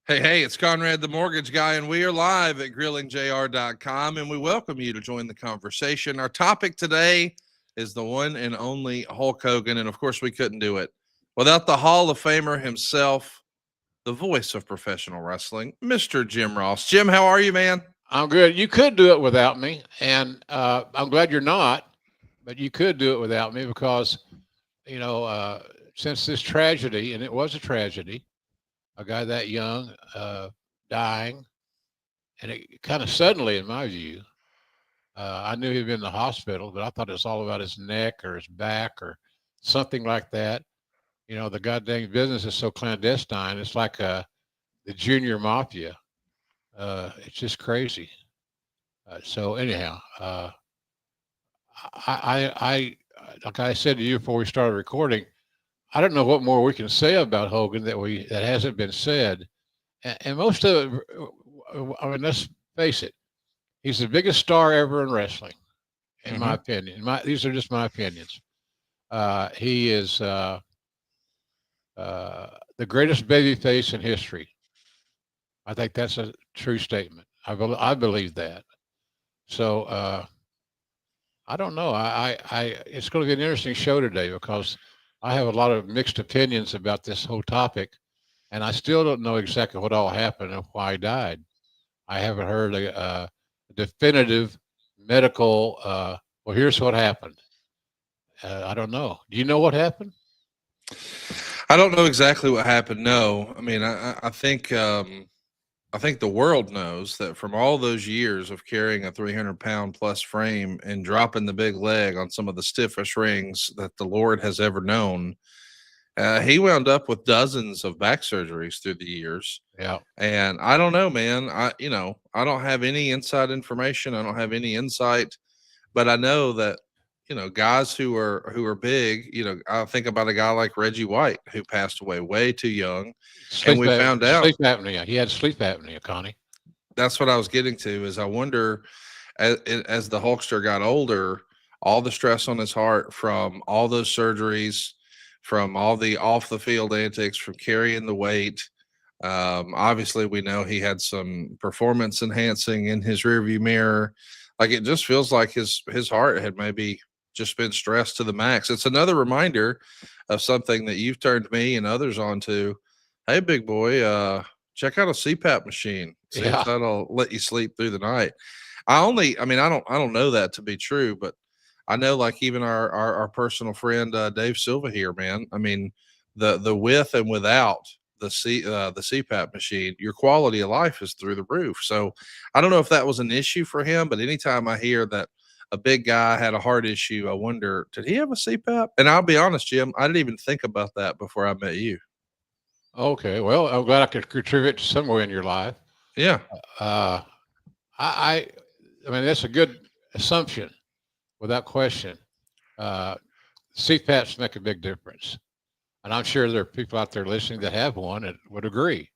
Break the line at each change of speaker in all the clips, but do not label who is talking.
Hey, it's Conrad the Mortgage Guy, and we are live at grillingjr.com, and we welcome you to join the conversation. Our topic today is the one and only Hulk Hogan, and of course, we couldn't do it without the Hall of Famer himself, the voice of professional wrestling, Mr. Jim Ross. Jim, how are you, man?
I'm good. You could do it without me, and I'm glad you're not, but you could do it without me because, since this tragedy, and it was a tragedy, a guy that young dying, and it kind of suddenly, in my view. I knew he'd been in the hospital, but I thought it was all about his neck or his back or something like that. The goddamn business is so clandestine. It's like the junior mafia. It's just crazy. So anyhow, like I said to you before we started recording, I don't know what more we can say about Hogan that hasn't been said, and most of it. I mean, let's face it, he's the biggest star ever in wrestling, in my opinion. These are just my opinions. He is the greatest babyface in history. I think that's a true statement. I believe that. So I don't know. It's going to be an interesting show today because I have a lot of mixed opinions about this whole topic, and I still don't know exactly what all happened and why he died. I haven't heard a definitive medical. Well, here's what happened. I don't know. Do you know what happened?
I don't know exactly what happened. No, I mean, I think the world knows that from all those years of carrying a 300-pound plus frame and dropping the big leg on some of the stiffest rings that the Lord has ever known, he wound up with dozens of back surgeries through the years.
Yeah.
And I don't know, man. I don't have any inside information. I don't have any insight, but I know that guys who are big. I think about a guy like Reggie White who passed away way too young, and we found out
sleep apnea. He had sleep apnea, Connie.
that's what I was getting to. Is I wonder as the Hulkster got older, all the stress on his heart from all those surgeries, from all the off the field antics, from carrying the weight. Obviously, we know he had some performance enhancing in his rearview mirror. Like it just feels like his heart had maybe just been stressed to the max. It's another reminder of something that you've turned me and others onto. Hey, big boy, check out a CPAP machine. See if that'll let you sleep through the night. I don't know that to be true, but I know like even our personal friend Dave Silva here, man. I mean, the with and without the CPAP machine, your quality of life is through the roof. So I don't know if that was an issue for him, but anytime I hear that a big guy had a heart issue, I wonder, did he have a CPAP? And I'll be honest, Jim, I didn't even think about that before I met you.
Okay. Well, I'm glad I could contribute somewhere in your life.
Yeah.
I mean, that's a good assumption, without question. CPAPs make a big difference, and I'm sure there are people out there listening that have one and would agree.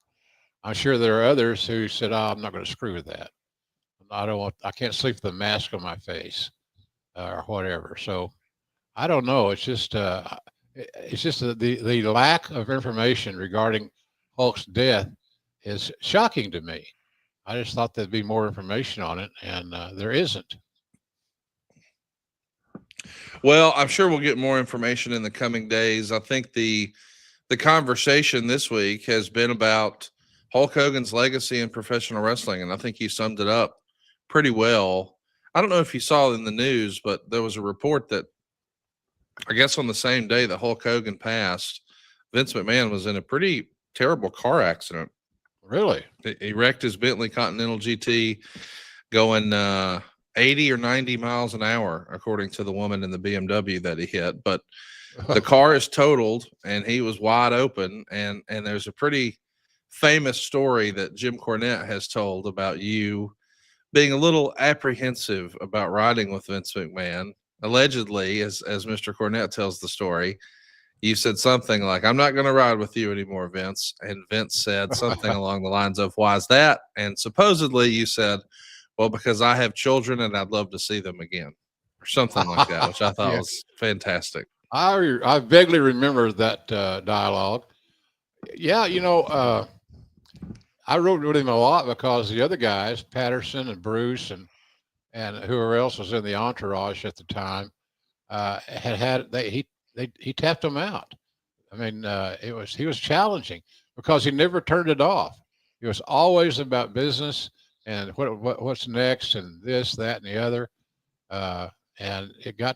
I'm sure there are others who said, "Oh, I'm not going to screw with that. I can't sleep with a mask on my face, or whatever." So I don't know. It's just the lack of information regarding Hulk's death is shocking to me. I just thought there'd be more information on it, and there isn't.
Well, I'm sure we'll get more information in the coming days. I think the conversation this week has been about Hulk Hogan's legacy in professional wrestling, and I think he summed it up pretty well. I don't know if you saw in the news, but there was a report that I guess on the same day that Hulk Hogan passed, Vince McMahon was in a pretty terrible car accident.
Really?
He wrecked his Bentley Continental GT going 80 or 90 miles an hour, according to the woman in the BMW that he hit. But the car is totaled and he was wide open. And there's a pretty famous story that Jim Cornette has told about you being a little apprehensive about riding with Vince McMahon. Allegedly, as Mr. Cornette tells the story, you said something like, "I'm not going to ride with you anymore, Vince." And Vince said something along the lines of, "Why is that?" And supposedly you said, "Well, because I have children and I'd love to see them again," or something like that, which I thought was fantastic.
I vaguely remember that dialogue. Yeah, I wrote with him a lot because the other guys, Patterson and Bruce and whoever else was in the entourage at the time, he tapped them out. I mean, he was challenging because he never turned it off. He was always about business and what's next and this, that, and the other. Uh, and it got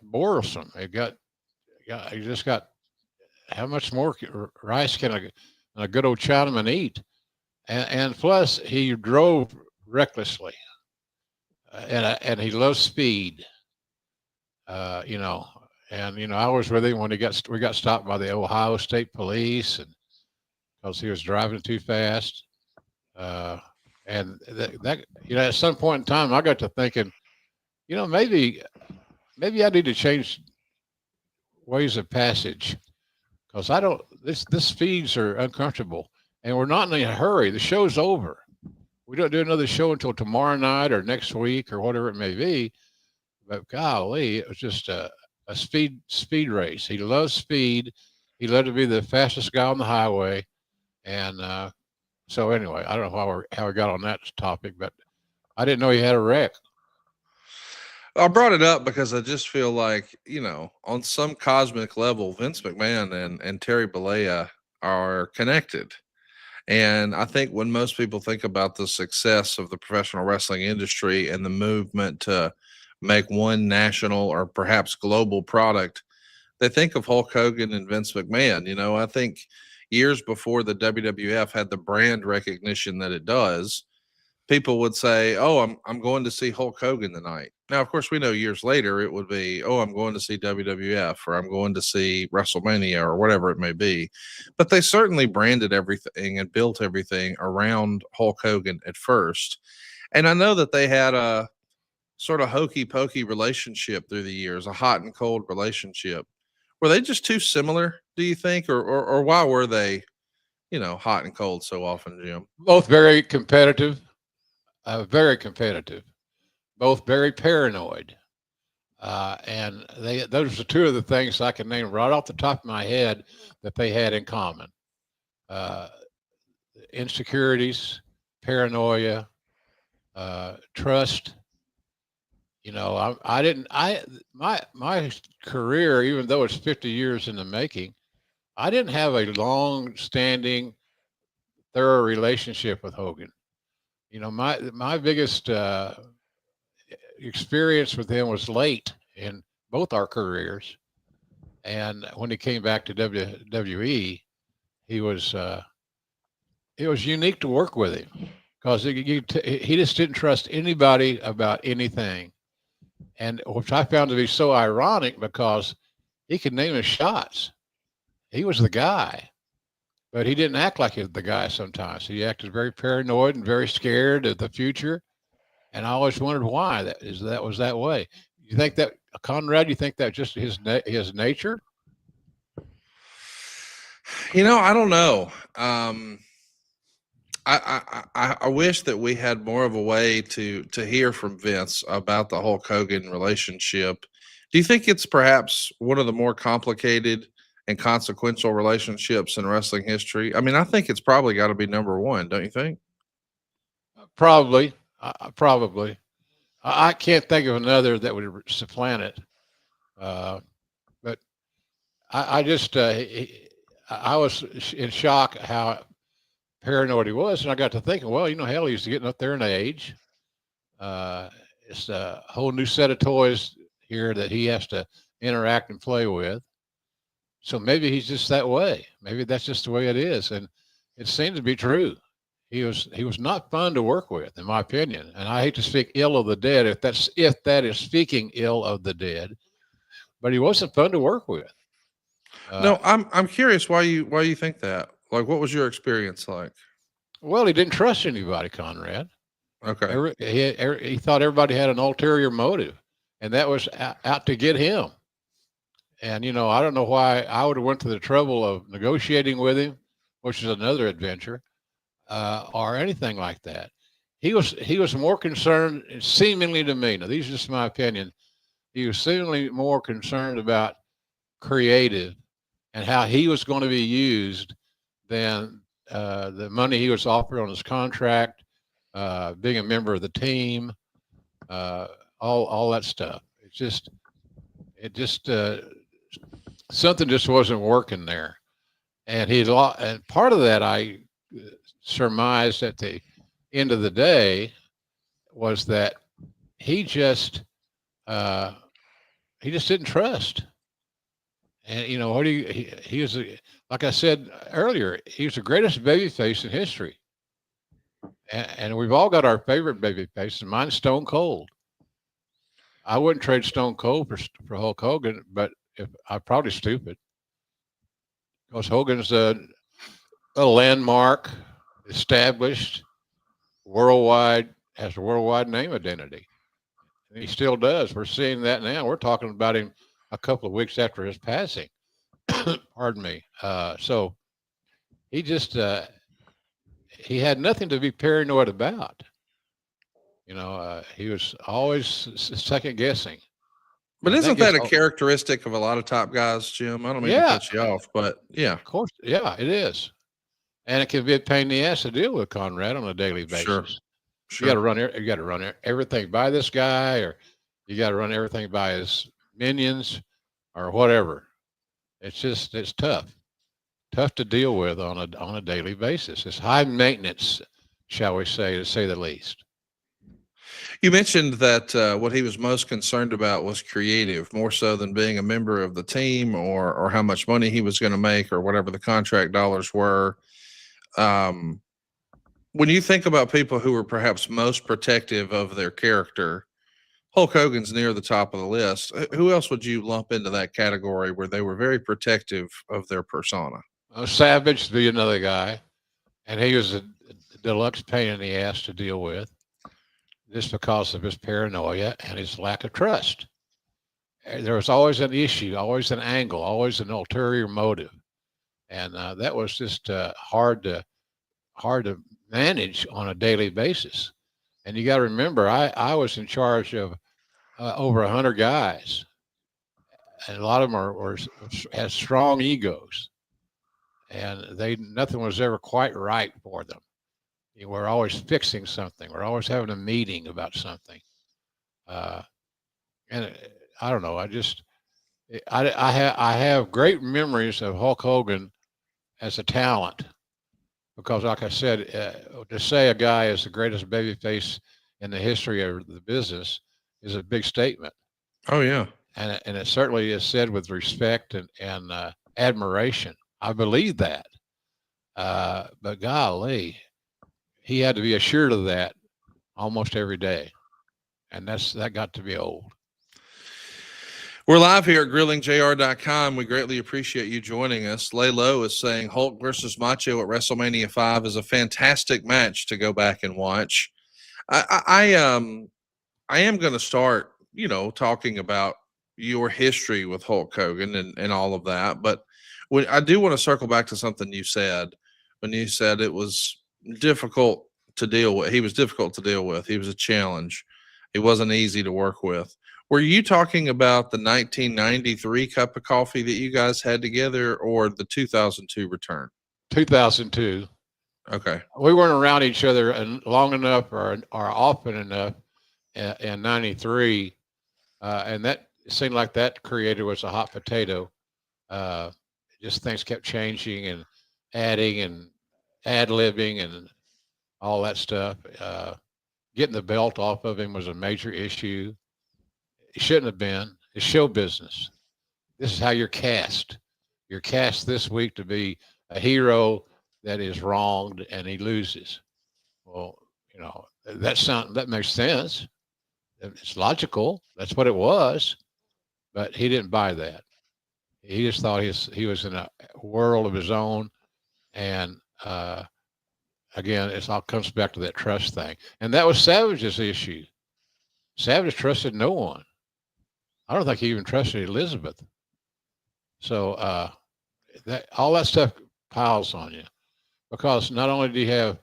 boresome. You just got how much more rice can a good old Chinaman eat? And plus, he drove recklessly, and he loves speed. You know, and I was with him when we got stopped by the Ohio State Police, and because he was driving too fast. Uh, and that at some point in time, I got to thinking, maybe I need to change ways of passage because I don't. This speeds are uncomfortable, and we're not in a hurry. The show's over. We don't do another show until tomorrow night or next week or whatever it may be. But golly, it was just a speed race. He loves speed. He loved to be the fastest guy on the highway. And so anyway, I don't know how we got on that topic, but I didn't know he had a wreck.
I brought it up because I just feel like, on some cosmic level, Vince McMahon and Terry Bollea are connected. And I think when most people think about the success of the professional wrestling industry and the movement to make one national or perhaps global product, they think of Hulk Hogan and Vince McMahon. I think years before the WWF had the brand recognition that it does, people would say, "Oh, I'm going to see Hulk Hogan tonight." Now, of course, we know years later it would be, "Oh, I'm going to see WWF," or "I'm going to see WrestleMania," or whatever it may be. But they certainly branded everything and built everything around Hulk Hogan at first. And I know that they had a sort of hokey pokey relationship through the years, a hot and cold relationship. Were they just too similar, do you think? Or why were they, hot and cold so often, Jim?
Both very competitive, both very paranoid. And those are two of the things I can name right off the top of my head that they had in common. Uh, Insecurities, paranoia, trust. I didn't. My career, even though it's 50 years in the making, I didn't have a long-standing, thorough relationship with Hogan. My biggest experience with him was late in both our careers, and when he came back to WWE, he was it was unique to work with him because he just didn't trust anybody about anything, and which I found to be so ironic because he could name his shots. He was the guy, but he didn't act like he was the guy sometimes. He acted very paranoid and very scared of the future. And I always wondered why that was that way. You think that, Conrad? You think that just his nature?
I don't know. I wish that we had more of a way to hear from Vince about the Hulk Hogan relationship. Do you think it's perhaps one of the more complicated and consequential relationships in wrestling history? I mean, I think it's probably got to be number one, don't you think?
Probably. Probably. I can't think of another that would supplant it. But I just I was in shock how paranoid he was, and I got to thinking, well, hell, he's getting up there in age. It's a whole new set of toys here that he has to interact and play with. So maybe he's just that way. Maybe that's just the way it is, and it seems to be true. He was not fun to work with, in my opinion. And I hate to speak ill of the dead if that is speaking ill of the dead, but he wasn't fun to work with.
No, I'm curious why you think that. Like, what was your experience like?
Well, he didn't trust anybody, Conrad.
Okay.
He thought everybody had an ulterior motive, and that was out to get him. And I don't know why I would have went to the trouble of negotiating with him, which is another adventure, or anything like that. He was more concerned, seemingly to me. Now, these are just my opinion. He was seemingly more concerned about creative and how he was going to be used than the money he was offered on his contract, being a member of the team, all that stuff. It just something just wasn't working there, and and part of that I surmised at the end of the day was that he just uh, he just didn't trust. And what do he was like I said earlier, he was the greatest babyface in history, and we've all got our favorite babyface, and mine's Stone Cold. I wouldn't trade Stone Cold for Hulk Hogan, but if I'm probably stupid because Hogan's a landmark, established, worldwide, has a worldwide name identity. And he still does. We're seeing that now. We're talking about him a couple of weeks after his passing. Pardon me. So he just he had nothing to be paranoid about. He was always second guessing.
But
And
isn't that a
oh,
characteristic of a lot of top guys, Jim? I don't mean to
yeah,
cut you off, but yeah,
of course, yeah, it is, and it can be a pain in the ass to deal with Conrad on a daily
sure,
basis. You got to
sure.
run everything by this guy, or you got to run everything by his minions, or whatever. It's tough to deal with on a daily basis. It's high maintenance, shall we say, to say the least.
You mentioned that what he was most concerned about was creative, more so than being a member of the team or how much money he was going to make or whatever the contract dollars were. Um, when you think about people who were perhaps most protective of their character, Hulk Hogan's near the top of the list. Who else would you lump into that category where they were very protective of their persona?
Savage would be another guy, and he was a deluxe pain in the ass to deal with, just because of his paranoia and his lack of trust. There was always an issue, always an angle, always an ulterior motive, and that was just hard to manage on a daily basis. And you got to remember, I was in charge of over 100 guys, and a lot of them had strong egos, and nothing was ever quite right for them. We're always fixing something. We're always having a meeting about something. Uh, and I don't know. I have great memories of Hulk Hogan as a talent because, like I said, to say a guy is the greatest babyface in the history of the business is a big statement.
Oh yeah,
and it certainly is said with respect and admiration. I believe that. But golly, he had to be assured of that almost every day, and that got to be old.
We're live here at grillingjr.com. We greatly appreciate you joining us. Lay Low is saying Hulk versus Macho at WrestleMania 5 is a fantastic match to go back and watch. I am going to start, talking about your history with Hulk Hogan and all of that. But I do want to circle back to something you said when you said it was difficult to deal with. He was difficult to deal with. He was a challenge. He wasn't easy to work with. Were you talking about the 1993 cup of coffee that you guys had together or the 2002 return?
2002.
Okay.
We weren't around each other long enough or often enough in 93. And that seemed like that creator was a hot potato. Just things kept changing and adding and ad-libbing and all that stuff. Getting the belt off of him was a major issue. It shouldn't have been. It's show business. This is how you're cast. You're cast this week to be a hero that is wronged and he loses. Well, that makes sense. It's logical. That's what it was. But he didn't buy that. He just thought he was in a world of his own. And again, it all comes back to that trust thing. And that was Savage's issue. Savage trusted no one. I don't think he even trusted Elizabeth. So that all that stuff piles on you because not only do you have,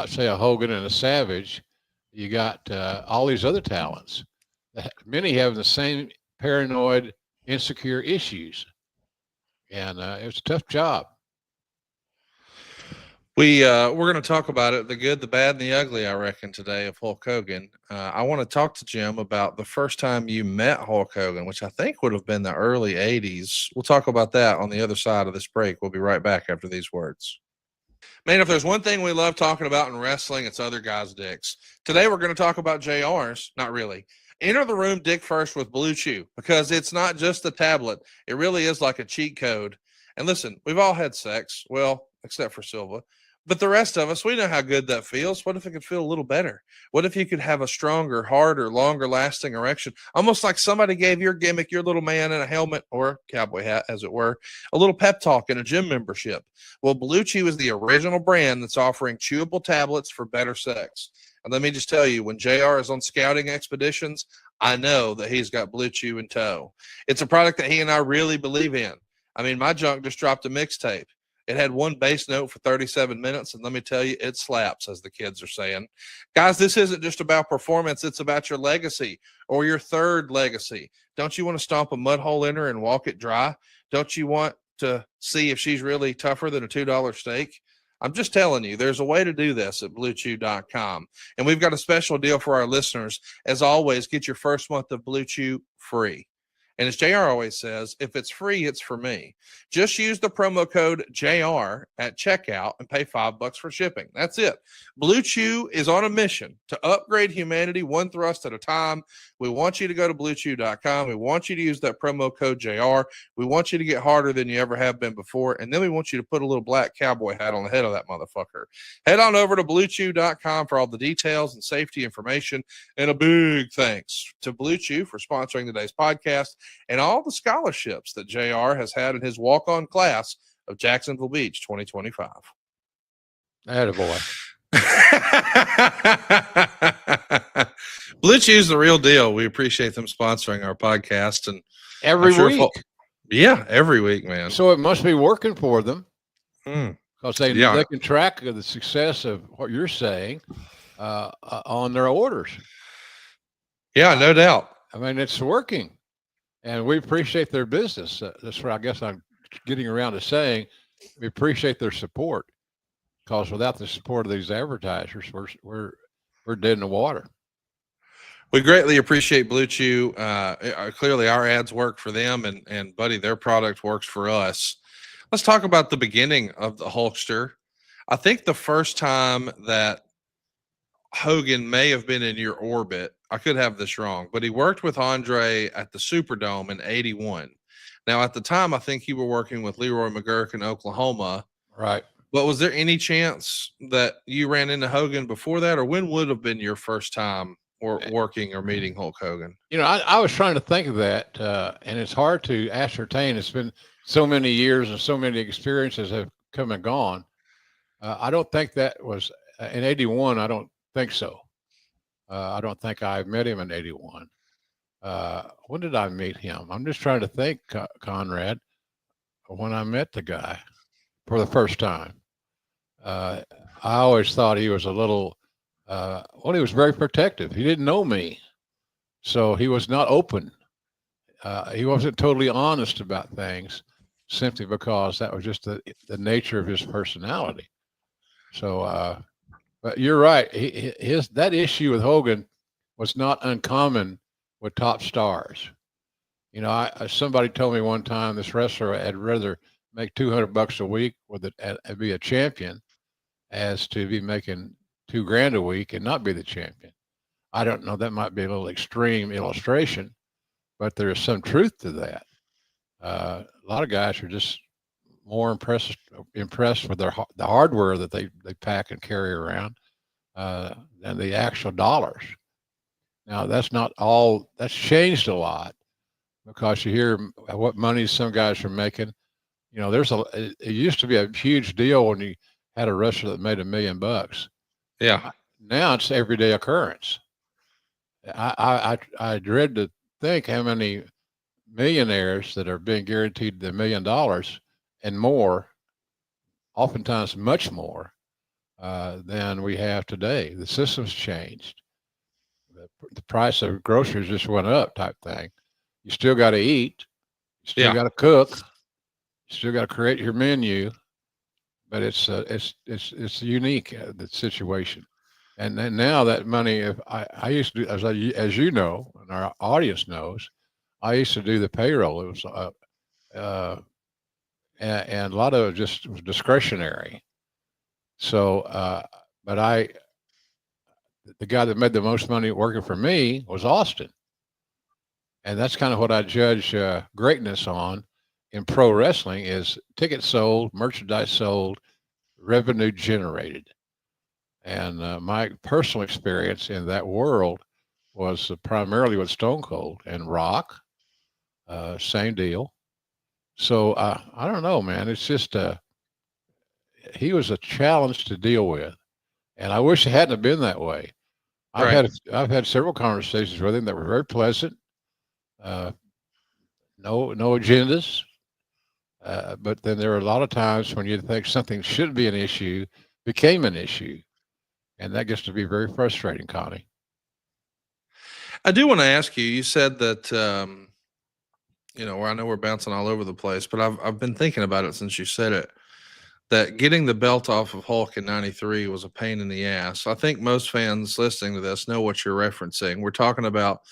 say, a Hogan and a Savage, you got all these other talents. Many have the same paranoid, insecure issues, and it was a tough job.
We're going to talk about it, the good, the bad, and the ugly, I reckon, today of Hulk Hogan. I want to talk to Jim about the first time you met Hulk Hogan, which I think would have been the early 80s. We'll talk about that on the other side of this break. We'll be right back after these words. Man, if there's one thing we love talking about in wrestling, it's other guys' dicks. Today we're going to talk about JR's. Not really. Enter the room dick first with Blue Chew, because it's not just a tablet. It really is like a cheat code. And listen, we've all had sex. Well, except for Silva. But the rest of us, we know how good that feels. What if it could feel a little better? What if you could have a stronger, harder, longer lasting erection? Almost like somebody gave your gimmick, your little man in a helmet or cowboy hat, as it were, a little pep talk and a gym membership. Well, Blue Chew is the original brand that's offering chewable tablets for better sex. And let me just tell you, when JR is on scouting expeditions, I know that he's got Blue Chew in tow. It's a product that he and I really believe in. I mean, my junk just dropped a mixtape. It had one bass note for 37 minutes, and let me tell you, it slaps, as the kids are saying. Guys, this isn't just about performance. It's about your legacy or your third legacy. Don't you want to stomp a mud hole in her and walk it dry? Don't you want to see if she's really tougher than a $2 steak? I'm just telling you, there's a way to do this at BlueChew.com. And we've got a special deal for our listeners. As always, get your first month of Blue Chew free. And as JR always says, if it's free, it's for me. Just use the promo code JR at checkout and pay $5 for shipping. That's it. Blue Chew is on a mission to upgrade humanity one thrust at a time. We want you to go to BlueChew.com. We want you to use that promo code JR. We want you to get harder than you ever have been before. And then we want you to put a little black cowboy hat on the head of that motherfucker. Head on over to BlueChew.com for all the details and safety information. And a big thanks to Blue Chew for sponsoring today's podcast and all the scholarships that JR has had in his walk-on class of Jacksonville Beach 2025.
Attaboy.
Blue Chew's the real deal. We appreciate them sponsoring our podcast. And
Every week.
Yeah, every week, man.
So it must be working for them. Because they can track the success of what you're saying on their orders.
Yeah, no doubt.
I mean, it's working. And we appreciate their business. That's what I guess I'm getting around to saying. We appreciate their support, because without the support of these advertisers, we're dead in the water.
We greatly appreciate Blue Chew. Clearly, our ads work for them, and buddy, their product works for us. Let's talk about the beginning of the Hulkster. I think the first time that Hogan may have been in your orbit, I could have this wrong, but he worked with Andre at the Superdome in '81. Now, at the time, I think you were working with Leroy McGurk in Oklahoma.
Right.
But was there any chance that you ran into Hogan before that, or when would have been your first time or working or meeting Hulk Hogan?
You know, I was trying to think of that, and it's hard to ascertain. It's been so many years and so many experiences have come and gone. I don't think that was in '81. I don't think so. I don't think I met him in '81. When did I meet him? I'm just trying to think, Conrad, when I met the guy for the first time. I always thought he was a little, he was very protective. He didn't know me, so he was not open. He wasn't totally honest about things, simply because that was just the nature of his personality. So, but you're right. That issue with Hogan was not uncommon with top stars. You know, somebody told me one time this wrestler had rather make $200 a week with it and be a champion as to be making $2,000 a week and not be the champion. I don't know. That might be a little extreme illustration, but there is some truth to that. A lot of guys are just more impressed with the hardware that they pack and carry around than the actual dollars. Now, that's not all. That's changed a lot, because you hear what money some guys are making. You know, it used to be a huge deal when you had a wrestler that made $1 million.
Yeah.
Now it's everyday occurrence. I dread to think how many millionaires that are being guaranteed the $1 million and more, oftentimes much more, than we have today. The system's changed. The price of groceries just went up, type thing. You still got to eat. You still got to cook. You still got to create your menu. but it's unique, the situation. And then now that money, if I used to do, as you know, and our audience knows, I used to do the payroll. It was uh, and a lot of it just was discretionary. So, but the guy that made the most money working for me was Austin, and that's kind of what I judge greatness on in pro wrestling is tickets sold, merchandise sold, revenue generated. And my personal experience in that world was primarily with Stone Cold and Rock, same deal. So I don't know, man. It's just he was a challenge to deal with, and I wish it hadn't have been that way.
Right.
I've had several conversations with him that were very pleasant. Uh, no agendas. But then there are a lot of times when you think something should be an issue became an issue, and that gets to be very frustrating, Connie.
I do want to ask you. You said that where I know we're bouncing all over the place, but I've been thinking about it since you said it. That getting the belt off of Hulk in '93 was a pain in the ass. I think most fans listening to this know what you're referencing. We're talking about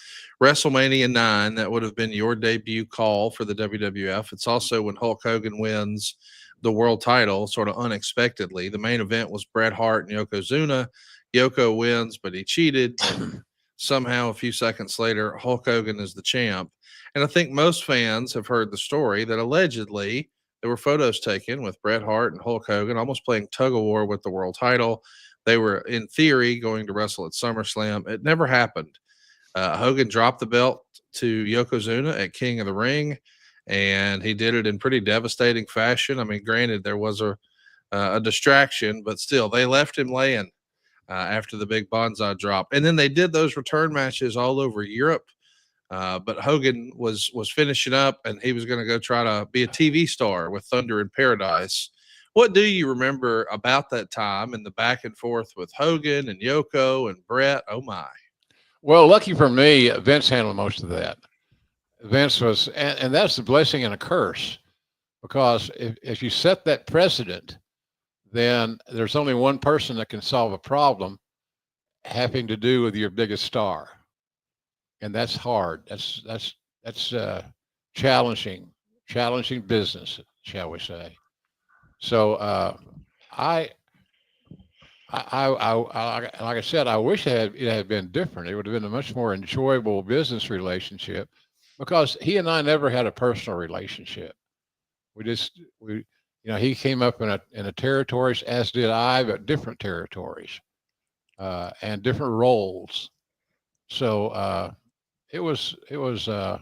WrestleMania 9. That would have been your debut call for the WWF. It's also when Hulk Hogan wins the world title sort of unexpectedly. The main event was Bret Hart and Yokozuna. Yoko wins, but he cheated. And somehow, a few seconds later, Hulk Hogan is the champ. And I think most fans have heard the story that allegedly there were photos taken with Bret Hart and Hulk Hogan almost playing tug of war with the world title. They were, in theory, going to wrestle at SummerSlam. It never happened. Hogan dropped the belt to Yokozuna at King of the Ring, and he did it in pretty devastating fashion. I mean, granted, there was a distraction, but still, they left him laying after the big Banzai drop. And then they did those return matches all over Europe. But Hogan was finishing up, and he was going to go try to be a TV star with Thunder in Paradise. What do you remember about that time and the back and forth with Hogan and Yoko and Brett? Oh my!
Well, lucky for me, Vince handled most of that. Vince was, and that's a blessing and a curse, because if you set that precedent, then there's only one person that can solve a problem having to do with your biggest star, and that's hard. That's challenging business, shall we say? So I, like I said, I wish it had been different. It would have been a much more enjoyable business relationship, because he and I never had a personal relationship. We he came up in a territories, as did I, but different territories and different roles. So it was it was the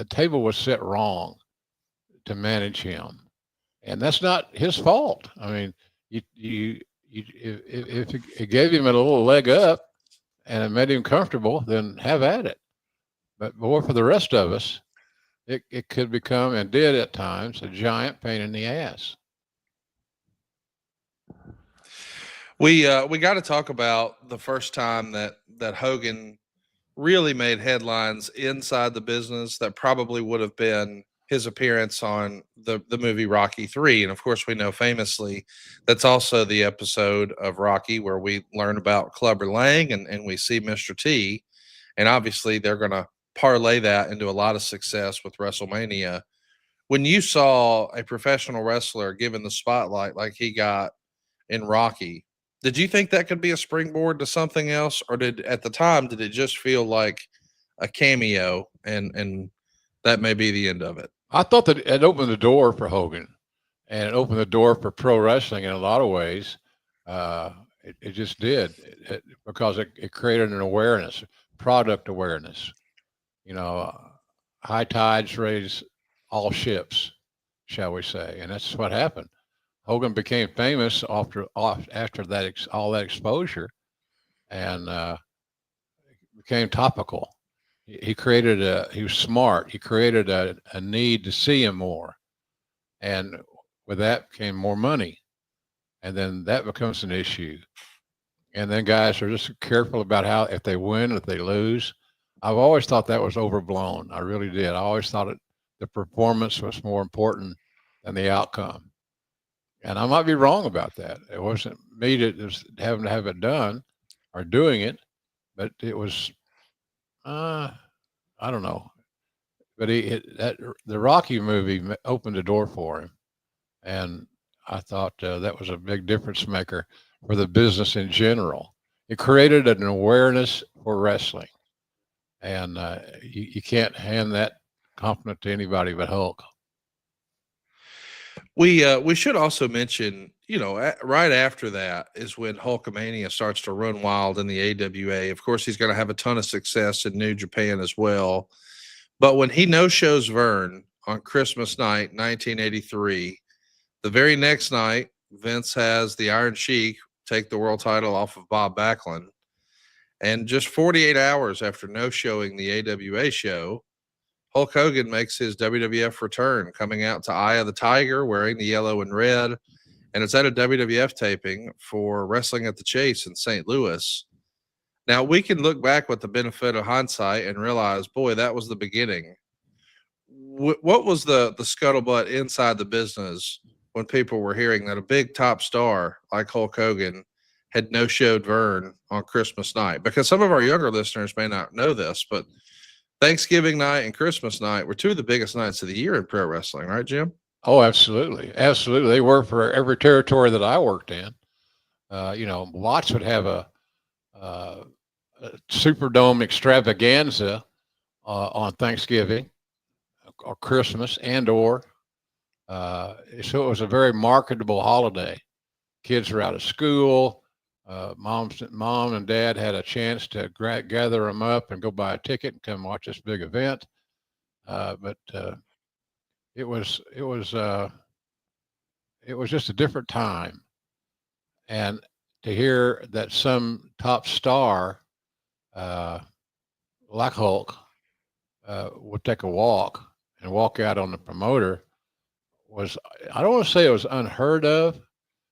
table was set wrong to manage him, and that's not his fault. I mean, if it gave him a little leg up and it made him comfortable, then have at it. But boy, for the rest of us, it could become, and did at times, a giant pain in the ass.
We got to talk about the first time that Hogan really made headlines inside the business. That probably would have been his appearance on the movie Rocky 3. And of course, we know famously that's also the episode of Rocky where we learn about Clubber Lang and we see Mr. T. And obviously, they're going to parlay that into a lot of success with WrestleMania. When you saw a professional wrestler given the spotlight like he got in Rocky, did you think that could be a springboard to something else, or at the time did it just feel like a cameo and that may be the end of it?
I thought that it opened the door for Hogan, and it opened the door for pro wrestling in a lot of ways. It just did, because it created an awareness, product awareness. You know, high tides raise all ships, shall we say? And that's what happened. Hogan became famous after that all that exposure, and became topical. He created he was smart. He created a need to see him more, and with that came more money, and then that becomes an issue. And then guys are just careful about how, if they win, if they lose. I've always thought that was overblown. I really did. I always thought the performance was more important than the outcome. And I might be wrong about that. It wasn't me that was having to have it done or doing it, but it was, uh, I don't know. But the Rocky movie opened the door for him. And I thought that was a big difference maker for the business in general. It created an awareness for wrestling. And you can't hand that compliment to anybody but Hulk.
We should also mention, right after that is when Hulkamania starts to run wild in the AWA. Of course, he's going to have a ton of success in New Japan as well. But when he no shows Vern on Christmas night, 1983, the very next night, Vince has the Iron Sheik take the world title off of Bob Backlund. And just 48 hours after no showing the AWA show, Hulk Hogan makes his WWF return, coming out to Eye of the Tiger wearing the yellow and red. And it's at a WWF taping for Wrestling at the Chase in St. Louis. Now, we can look back with the benefit of hindsight and realize, boy, that was the beginning. What was the scuttlebutt inside the business when people were hearing that a big top star like Hulk Hogan had no showed Vern on Christmas night? Because some of our younger listeners may not know this, but Thanksgiving night and Christmas night were two of the biggest nights of the year in pro wrestling, right, Jim?
Oh, absolutely. Absolutely. They were for every territory that I worked in. Watts would have a Superdome extravaganza on Thanksgiving or Christmas so it was a very marketable holiday. Kids were out of school. Mom and dad had a chance to gather them up and go buy a ticket and come watch this big event. But it was just a different time. And to hear that some top star like Hulk would take a walk and walk out on the promoter I don't want to say it was unheard of,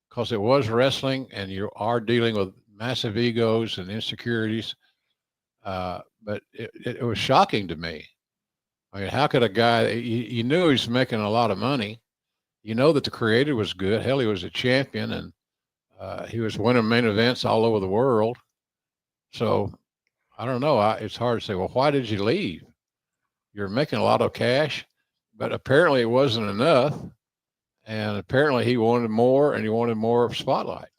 because it was wrestling and you are dealing with massive egos and insecurities. But it was shocking to me. I mean, how could a guy, you knew he was making a lot of money. You know that the creator was good. Hell, he was a champion, and he was winning main events all over the world. So I don't know. It's hard to say, well, why did you leave? You're making a lot of cash, but apparently it wasn't enough. And apparently he wanted more, and he wanted more spotlight.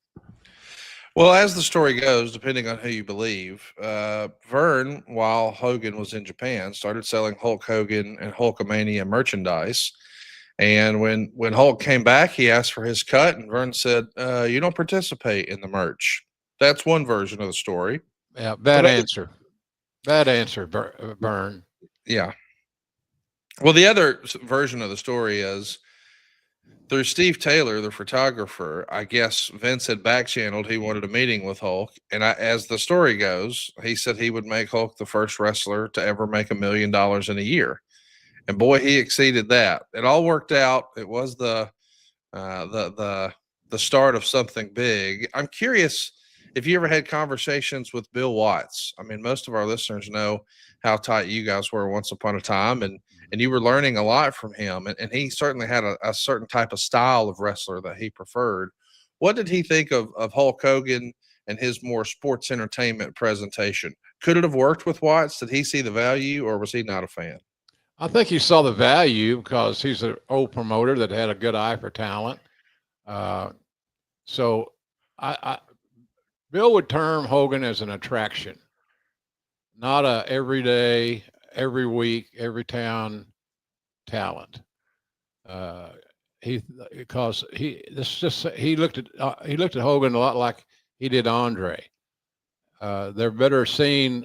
Well, as the story goes, depending on who you believe, Vern, while Hogan was in Japan, started selling Hulk Hogan and Hulkamania merchandise. And when Hulk came back, he asked for his cut, and Vern said, "You don't participate in the merch." That's one version of the story.
Yeah, bad answer. Bad answer, Vern.
Yeah. Well, the other version of the story is through Steve Taylor, the photographer. I guess Vince had back channeled he wanted a meeting with Hulk. And as the story goes, he said he would make Hulk the first wrestler to ever make $1 million in a year. And boy, he exceeded that. It all worked out. It was the start of something big. I'm curious if you ever had conversations with Bill Watts. I mean, most of our listeners know how tight you guys were once upon a time, and you were learning a lot from him. And he certainly had a certain type of style of wrestler that he preferred. What did he think of Hulk Hogan and his more sports entertainment presentation? Could it have worked with Watts? Did he see the value, or was he not a fan?
I think he saw the value because he's an old promoter that had a good eye for talent. So Bill would term Hogan as an attraction, not a everyday, every week, every town talent. He looked at Hogan a lot like he did Andre. They're better seen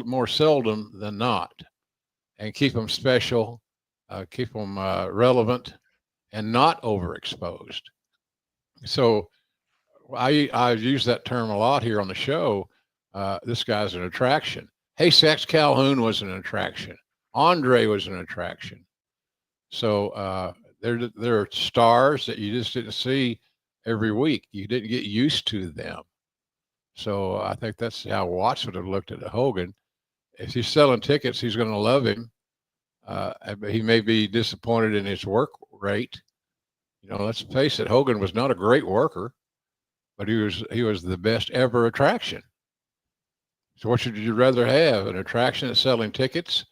more seldom than not, and keep them special, keep them relevant, and not overexposed. So I use that term a lot here on the show. This guy's an attraction. Hey, Sex Calhoun was an attraction. Andre was an attraction. So there are stars that you just didn't see every week. You didn't get used to them. So I think that's how Watts would have looked at Hogan. If he's selling tickets, he's going to love him. But he may be disappointed in his work rate. Let's face it, Hogan was not a great worker, but he was the best ever attraction. So what should you rather have? An attraction that's selling tickets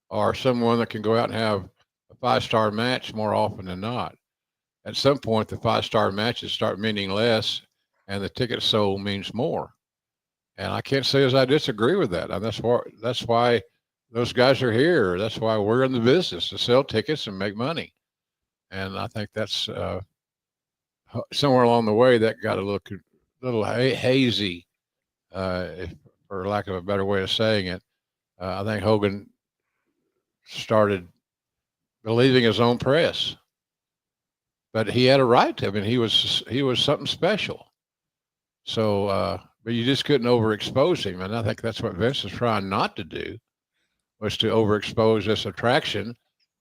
or someone that can go out and have a five-star match more often than not? At some point, the five-star matches start meaning less and the ticket sold means more. And I can't say as I disagree with that. And that's why those guys are here. That's why we're in the business to sell tickets and make money. And I think that's somewhere along the way that got a little hazy, for lack of a better way of saying it. I think Hogan started believing his own press, but he had a right to. I mean, he was something special. So, but you just couldn't overexpose him, and I think that's what Vince is trying not to do, was to overexpose this attraction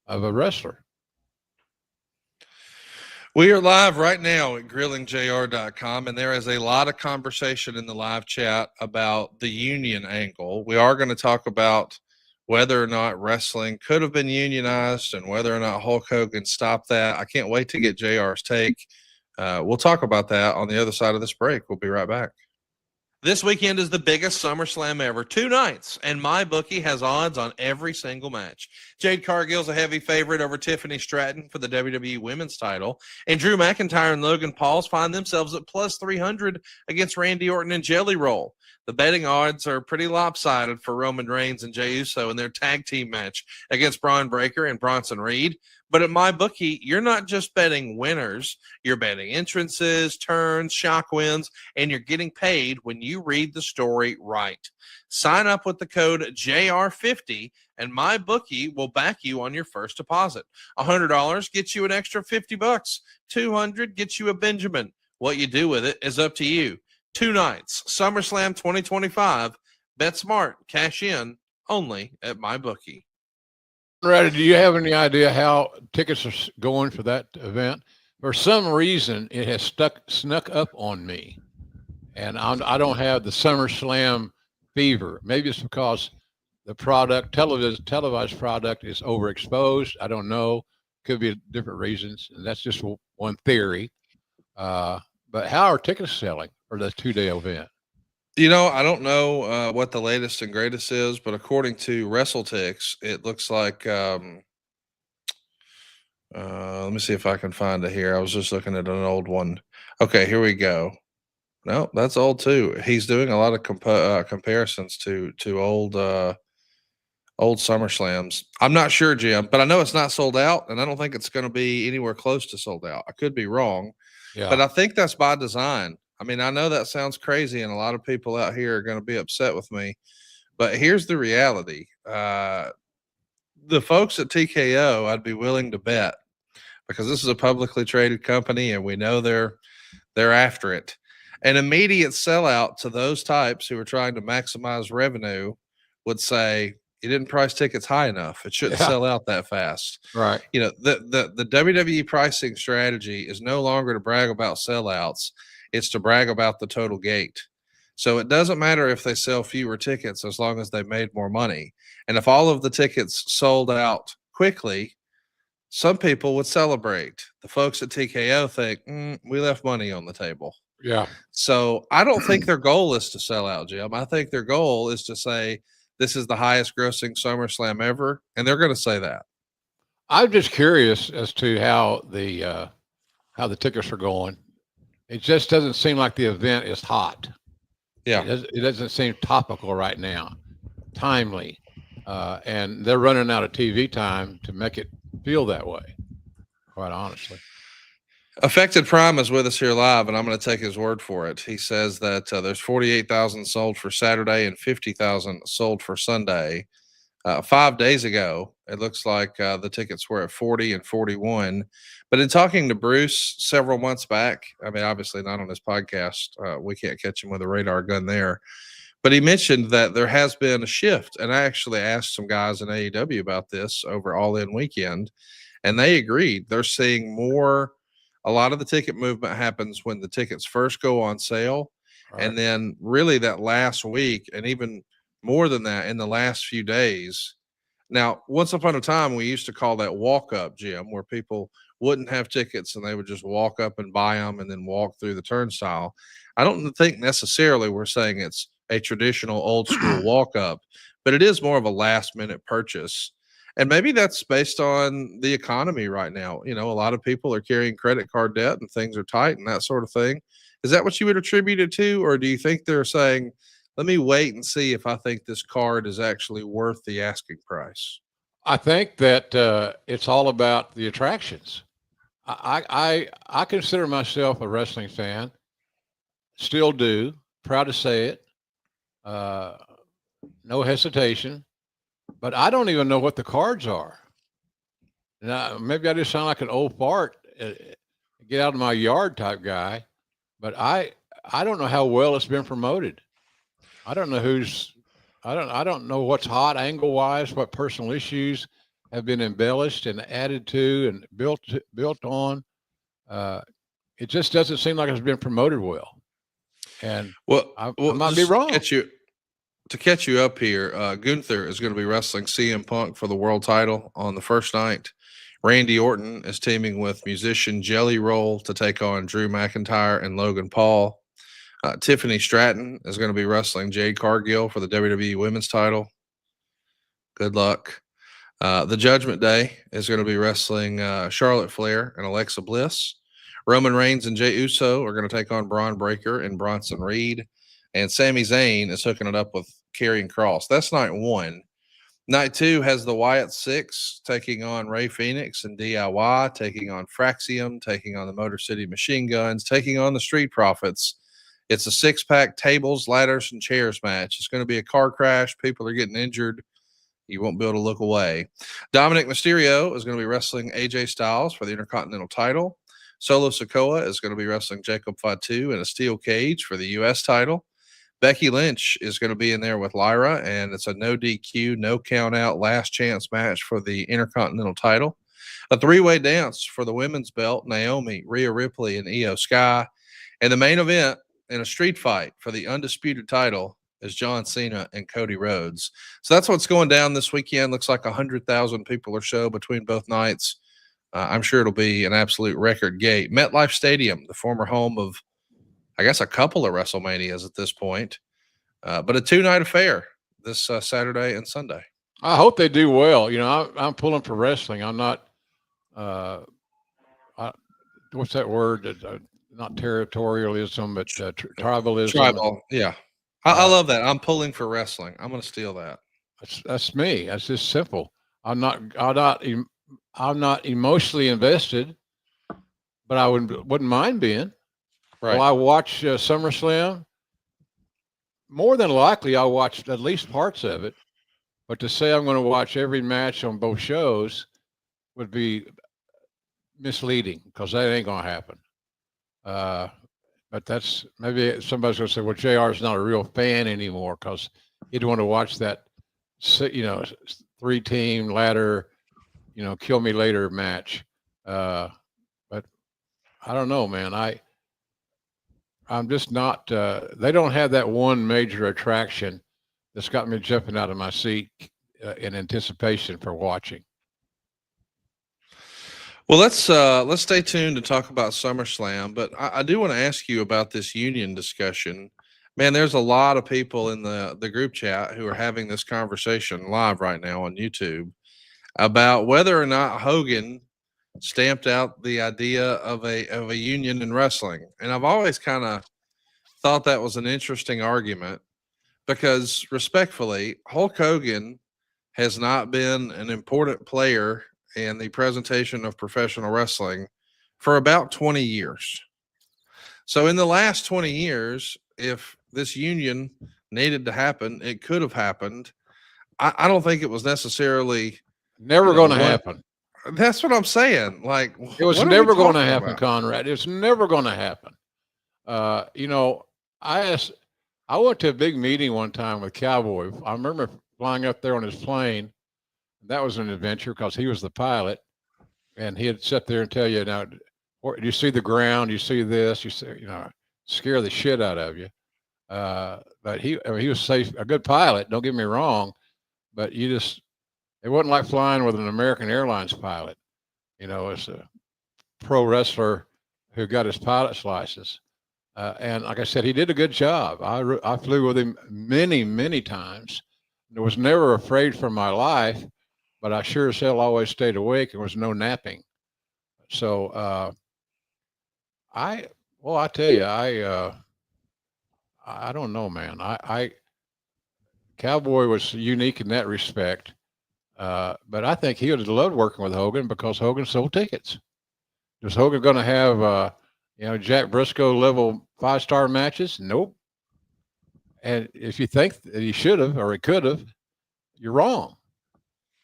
of a wrestler.
We are live right now at grillingjr.com, and there is a lot of conversation in the live chat about the union angle. We are going to talk about whether or not wrestling could have been unionized and whether or not Hulk Hogan stopped that. I can't wait to get JR's take. We'll talk about that on the other side of this break. We'll be right back. This weekend is the biggest SummerSlam ever, 2 nights, and MyBookie has odds on every single match. Jade Cargill's a heavy favorite over Tiffany Stratton for the WWE Women's title, and Drew McIntyre and Logan Pauls find themselves at plus 300 against Randy Orton and Jelly Roll. The betting odds are pretty lopsided for Roman Reigns and Jey Uso in their tag team match against Braun Breaker and Bronson Reed. But at MyBookie, you're not just betting winners. You're betting entrances, turns, shock wins, and you're getting paid when you read the story right. Sign up with the code JR50, and MyBookie will back you on your first deposit. $100 gets you an extra $50. $200 gets you a Benjamin. What you do with it is up to you. 2 nights, SummerSlam 2025. Bet smart, cash in, only at MyBookie.
Right. Do you have any idea how tickets are going for that event? For some reason, it has snuck up on me, and I don't have the SummerSlam fever. Maybe it's because the televised product is overexposed. I don't know. Could be different reasons, and that's just one theory. But how are tickets selling for the 2-day event?
I don't know what the latest and greatest is, but according to WrestleTix, it looks like. Let me see if I can find it here. I was just looking at an old one. Okay, here we go. No, that's old too. He's doing a lot of comparisons to old SummerSlams. I'm not sure, Jim, but I know it's not sold out, and I don't think it's going to be anywhere close to sold out. I could be wrong, but I think that's by design. I mean, I know that sounds crazy, and a lot of people out here are going to be upset with me, but here's the reality. The folks at TKO, I'd be willing to bet, because this is a publicly traded company, and we know they're after it. An immediate sellout to those types who are trying to maximize revenue would say, you didn't price tickets high enough. It shouldn't sell out that fast.
Right.
The WWE pricing strategy is no longer to brag about sellouts. It's to brag about the total gate. So it doesn't matter if they sell fewer tickets as long as they made more money. And if all of the tickets sold out quickly, some people would celebrate. The folks at TKO think, we left money on the table.
Yeah.
So I don't think their goal is to sell out, Jim. I think their goal is to say, this is the highest grossing SummerSlam ever. And they're going to say that.
I'm just curious as to how the tickets are going. It just doesn't seem like the event is hot.
Yeah.
It doesn't seem topical right now, timely. And they're running out of TV time to make it feel that way, quite honestly.
Affected Prime is with us here live, and I'm going to take his word for it. He says that there's 48,000 sold for Saturday and 50,000 sold for Sunday. 5 days ago, it looks like the tickets were at 40 and 41. But in talking to Bruce several months back, I mean, obviously not on his podcast, we can't catch him with a radar gun there. But he mentioned that there has been a shift. And I actually asked some guys in AEW about this over All In Weekend, and they agreed. They're seeing more. A lot of the ticket movement happens when the tickets first go on sale. Right. And then really that last week, and even more than that in the last few days. Now, once upon a time, we used to call that walk up, Jim, where people wouldn't have tickets and they would just walk up and buy them and then walk through the turnstile. I don't think necessarily we're saying it's a traditional old school walk up, but it is more of a last minute purchase. And maybe that's based on the economy right now. You know, a lot of people are carrying credit card debt and things are tight and that sort of thing. Is that what you would attribute it to? Or do you think they're saying, let me wait and see if I think this card is actually worth the asking price?
I think that it's all about the attractions. I consider myself a wrestling fan. Still do. Proud to say it. Uh, no hesitation. But I don't even know what the cards are. Now, maybe I just sound like an old fart, get out of my yard type guy. But I don't know how well it's been promoted. I don't know who's I don't know what's hot angle wise, what personal issues have been embellished and added to and built on. Uh, it just doesn't seem like it's been promoted well. And
Well,
I might be wrong.
To catch you up here, Gunther is going to be wrestling CM Punk for the world title on the first night. Randy Orton is teaming with musician Jelly Roll to take on Drew McIntyre and Logan Paul. Tiffany Stratton is going to be wrestling Jade Cargill for the WWE Women's title. Good luck. The Judgment Day is going to be wrestling Charlotte Flair and Alexa Bliss. Roman Reigns and Jey Uso are going to take on Braun Breaker and Bronson Reed. And Sami Zayn is hooking it up with Karrion Kross. That's night one. Night two has the Wyatt Six taking on Ray Phoenix and DIY, taking on Fraxium, taking on the Motor City Machine Guns, taking on the Street Profits. It's a six-pack tables, ladders, and chairs match. It's going to be a car crash. People are getting injured. You won't be able to look away. Dominic Mysterio is going to be wrestling AJ Styles for the Intercontinental title. Solo Sikoa is going to be wrestling Jacob Fatu in a steel cage for the U.S. title. Becky Lynch is going to be in there with Lyra, and it's a no DQ, no count out last chance match for the Intercontinental title. A three-way dance for the women's belt, Naomi, Rhea Ripley, and Io Sky. And the main event in a street fight for the undisputed title is John Cena and Cody Rhodes. So that's what's going down this weekend. Looks like 100,000 people or so between both nights. I'm sure it'll be an absolute record gate. MetLife Stadium, the former home of, I guess, a couple of WrestleManias at this point, but a two-night affair this Saturday and Sunday.
I hope they do well. You know, I'm pulling for wrestling. I'm not. What's that word? Not territorialism, but tribalism.
Tribal, yeah. I love that. I'm pulling for wrestling. I'm going to steal that.
That's me. That's just simple. I'm not emotionally invested, but I wouldn't mind being.
Right.
Will I watch SummerSlam? More than likely, I'll watch at least parts of it. But to say I'm going to watch every match on both shows would be misleading because that ain't going to happen. But that's maybe somebody's going to say, well, JR is not a real fan anymore because he'd want to watch that, you know, 3-team ladder, you know, kill me later match. But I don't know, man. I'm just not, they don't have that one major attraction that's got me jumping out of my seat in anticipation for watching.
Well, let's stay tuned to talk about SummerSlam, but I do want to ask you about this union discussion. Man, there's a lot of people in the group chat who are having this conversation live right now on YouTube about whether or not Hogan stamped out the idea of a union in wrestling. And I've always kind of thought that was an interesting argument because, respectfully, Hulk Hogan has not been an important player in the presentation of professional wrestling for about 20 years. So in the last 20 years, if this union needed to happen, it could have happened. I don't think it was necessarily
never going to happen.
That's what I'm saying. Like,
it was never going to happen, Conrad. It's never going to happen. You know, I went to a big meeting one time with Cowboy. I remember flying up there on his plane. That was an adventure because he was the pilot, and he'd sit there and tell you, now, you see the ground, you see this, you see, you know, scare the shit out of you. But he was safe, a good pilot. Don't get me wrong, but it wasn't like flying with an American Airlines pilot. You know, it's pro wrestler who got his pilot's license. And like I said, he did a good job. I flew with him many, many times. I was never afraid for my life, but I sure as hell always stayed awake and was no napping. So I tell you, I don't know, man. I Cowboy was unique in that respect. But I think he would have loved working with Hogan because Hogan sold tickets. Was Hogan going to have, Jack Briscoe level 5-star matches? Nope. And if you think that he should have or he could have, you're wrong.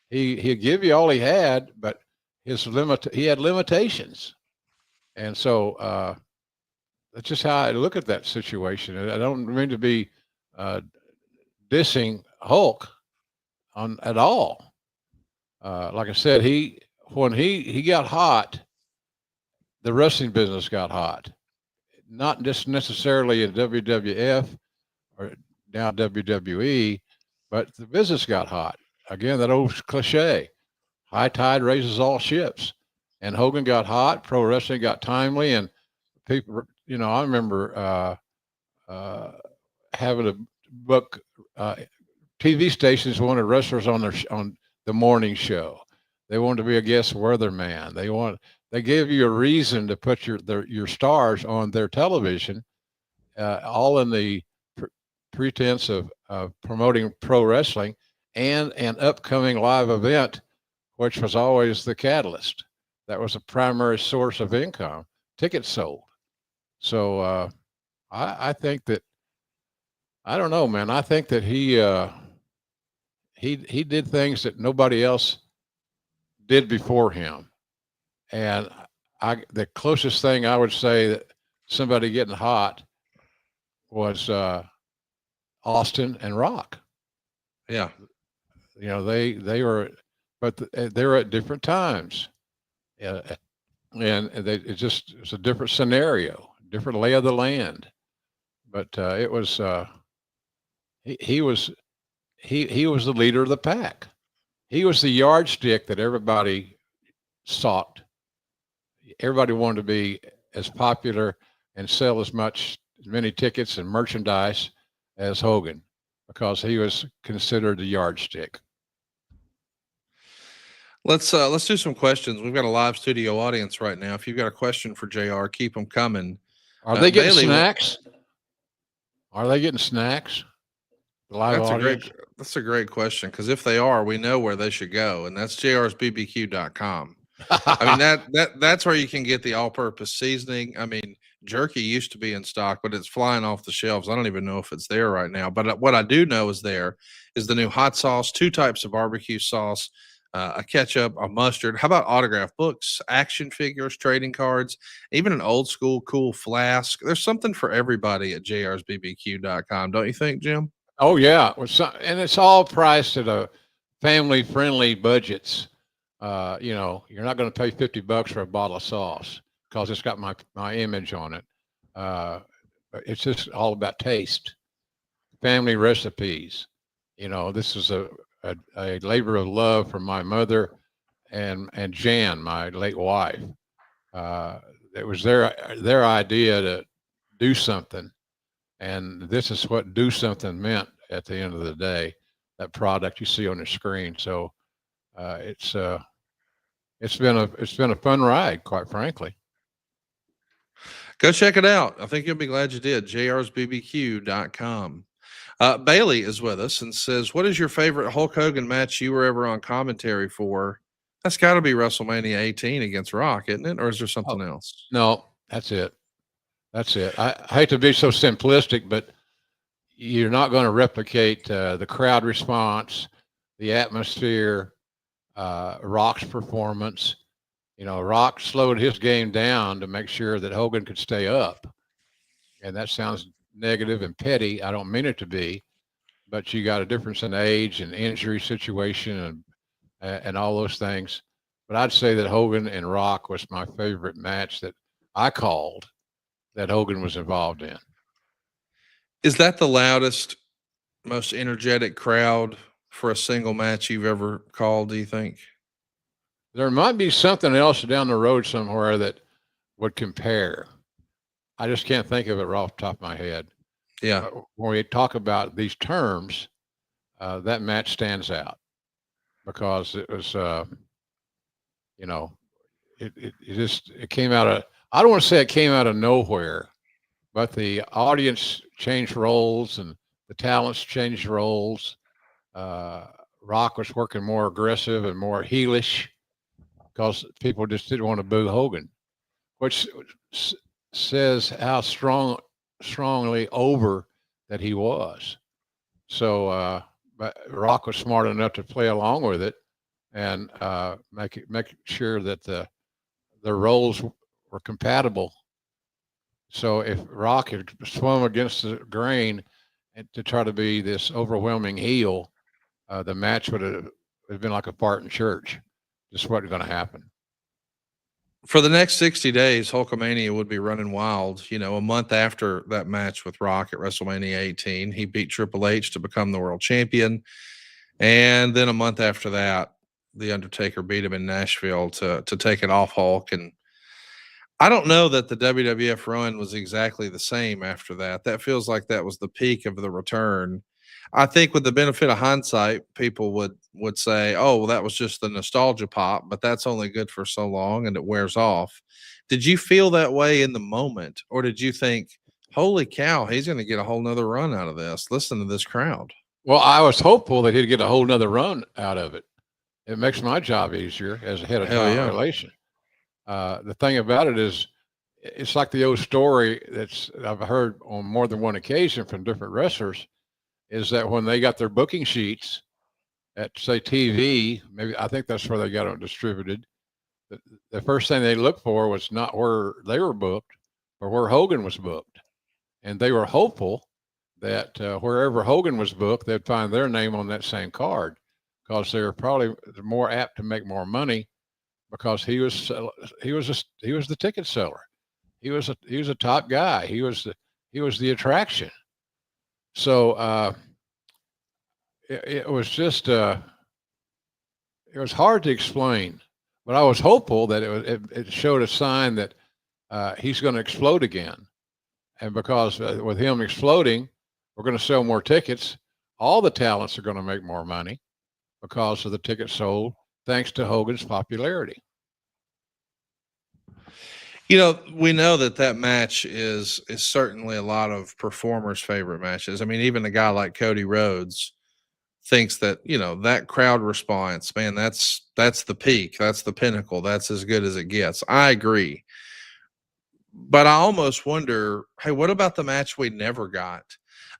He'd give you all he had, but he had limitations. And so that's just how I look at that situation. And I don't mean to be dissing Hulk on at all. Like I said, when he got hot, the wrestling business got hot. Not just necessarily in WWF or now WWE, but the business got hot. Again, that old cliche, high tide raises all ships. And Hogan got hot, pro wrestling got timely, and people, I remember having to book TV stations wanted wrestlers on the morning show. They wanted to be a guest weatherman. They gave you a reason to put your stars on their television, all in the pretense of promoting pro wrestling and an upcoming live event, which was always the catalyst. That was a primary source of income. Tickets sold. So I think that I don't know, man. I think that he did things that nobody else did before him, and the closest thing I would say that somebody getting hot was Austin and Rock.
Yeah,
they were, but they were at different times, and it's a different scenario, different lay of the land. But it was he was the leader of the pack. He was the yardstick that everybody sought. Everybody wanted to be as popular and sell as many tickets and merchandise as Hogan, because he was considered the yardstick.
let's do some questions. We've got a live studio audience right now. If you've got a question for JR, keep them coming.
Are they getting
Bailey,
snacks? Are they getting snacks? The live audience?
That's a great question, because if they are, we know where they should go, and that's jrsbbq.com. I mean, that's where you can get the all-purpose seasoning. I mean, jerky used to be in stock, but it's flying off the shelves. I don't even know if it's there right now. But what I do know is there is the new hot sauce, 2 types of barbecue sauce, a ketchup, a mustard. How about autograph books, action figures, trading cards, even an old school cool flask? There's something for everybody at jrsbbq.com, don't you think, Jim?
Oh yeah, and it's all priced at a family-friendly budgets. You're not going to pay $50 for a bottle of sauce because it's got my image on it. It's just all about taste, family recipes. This is a labor of love from my mother and Jan, my late wife. It was their idea to do something, and this is what do something meant at the end of the day. That product you see on the screen. So it's been a fun ride, quite frankly.
Go check it out. I think you'll be glad you did. jrsbbq.com. Bailey is with us and says, what is your favorite Hulk Hogan match you were ever on commentary for? That's got to be WrestleMania 18 against Rock, isn't it? Or is there something else?
No, that's it. I hate to be so simplistic, but you're not going to replicate the crowd response, the atmosphere, Rock's performance. Rock slowed his game down to make sure that Hogan could stay up. And that sounds negative and petty. I don't mean it to be, but you got a difference in age and injury situation and all those things. But I'd say that Hogan and Rock was my favorite match that I called that Hogan was involved in.
Is that the loudest, most energetic crowd for a single match you've ever called, do you think?
There might be something else down the road somewhere that would compare. I just can't think of it right off the top of my head.
Yeah.
But when we talk about these terms, that match stands out because it was, you know, it came out of, I don't want to say it came out of nowhere, but the audience changed roles and the talents changed roles. Uh, Rock was working more aggressive and more heelish because people just didn't want to boo Hogan, which says how strongly over that he was. So, but Rock was smart enough to play along with it and make sure that the roles were compatible. So if Rock had swum against the grain and to try to be this overwhelming heel, the match would have been like a fart in church. Just wasn't going to happen.
For the next 60 days, Hulkamania would be running wild. A month after that match with Rock at WrestleMania 18, he beat Triple H to become the world champion. And then a month after that, The Undertaker beat him in Nashville to take it off Hulk. And I don't know that the WWF run was exactly the same after that. That feels like that was the peak of the return. I think with the benefit of hindsight, people would say, "Oh, well, that was just the nostalgia pop," but that's only good for so long and it wears off. Did you feel that way in the moment, or did you think, "Holy cow, he's going to get a whole nother run out of this. Listen to this crowd."
Well, I was hopeful that he'd get a whole nother run out of it. It makes my job easier as a head of
Hell
talent
yeah.
relation. The thing about it is, it's like the old story that's I've heard on more than one occasion from different wrestlers, is that when they got their booking sheets at say TV, maybe I think that's where they got them distributed. The first thing they looked for was not where they were booked, but where Hogan was booked, and they were hopeful that wherever Hogan was booked, they'd find their name on that same card because they were probably more apt to make more money because he was the ticket seller. He was a top guy. He was the attraction. So it was just it was hard to explain, but I was hopeful that it showed a sign that he's going to explode again, and because with him exploding, we're going to sell more tickets. All the talents are going to make more money because of the tickets sold, thanks to Hogan's popularity.
We know that match is certainly a lot of performers' favorite matches. I mean, even a guy like Cody Rhodes thinks that that crowd response, man, that's the peak, that's the pinnacle, that's as good as it gets. I agree, but I almost wonder, hey, what about the match we never got?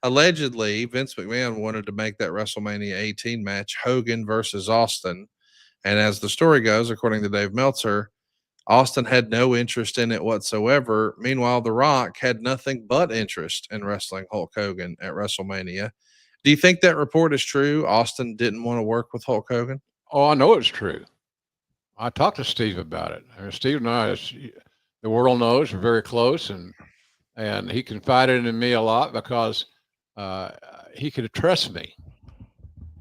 Allegedly, Vince McMahon wanted to make that WrestleMania 18 match Hogan versus Austin, and as the story goes, according to Dave Meltzer, Austin had no interest in it whatsoever. Meanwhile, The Rock had nothing but interest in wrestling Hulk Hogan at WrestleMania. Do you think that report is true? Austin didn't want to work with Hulk Hogan?
Oh, I know it's true. I talked to Steve about it. I mean, Steve and I, the world knows, we're very close, and he confided in me a lot because he could trust me.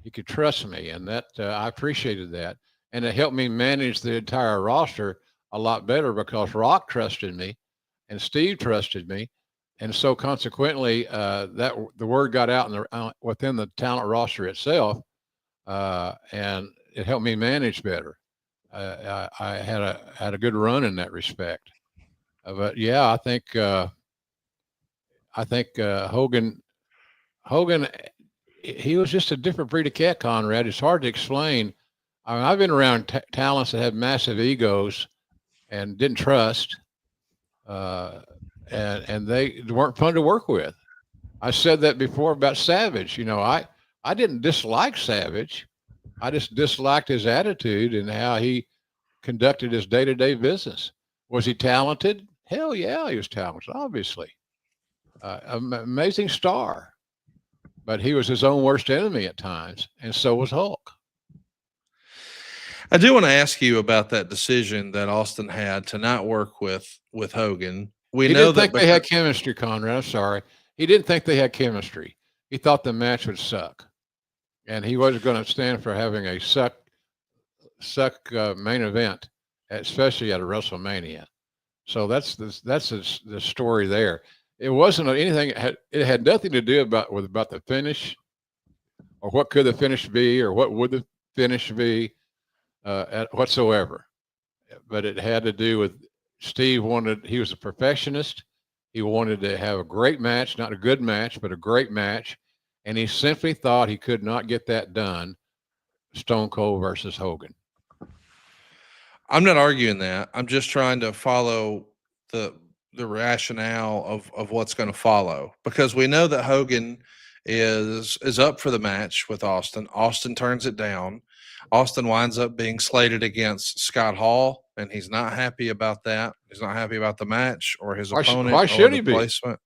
He could trust me, and that I appreciated that, and it helped me manage the entire roster a lot better because Rock trusted me, and Steve trusted me, and so consequently, that the word got out within the talent roster itself, and it helped me manage better. I had a good run in that respect, but yeah, I think Hogan, he was just a different breed of cat, Conrad. It's hard to explain. I mean, I've been around talents that had massive egos and didn't trust, and they weren't fun to work with. I said that before about Savage. I didn't dislike Savage. I just disliked his attitude and how he conducted his day-to-day business. Was he talented? Hell yeah, he was talented, obviously. Amazing star. But he was his own worst enemy at times, and so was Hulk.
I do want to ask you about that decision that Austin had to not work with Hogan.
He didn't think they had chemistry, Conrad. I'm sorry. He didn't think they had chemistry. He thought the match would suck, and he wasn't going to stand for having a suck main event, especially at a WrestleMania. So that's the story there. It wasn't anything. It had nothing to do about the finish, or what could the finish be, or what would the finish be, whatsoever. But it had to do with Steve wanted. He was a perfectionist. He wanted to have a great match, not a good match, but a great match, and he simply thought he could not get that done. Stone Cold versus Hogan.
I'm not arguing that. I'm just trying to follow the rationale of what's going to follow, because we know that Hogan is up for the match with Austin. Austin turns it down. Austin winds up being slated against Scott Hall, and he's not happy about that. He's not happy about the match or his opponent
Why
or
should
the
he be?
placement.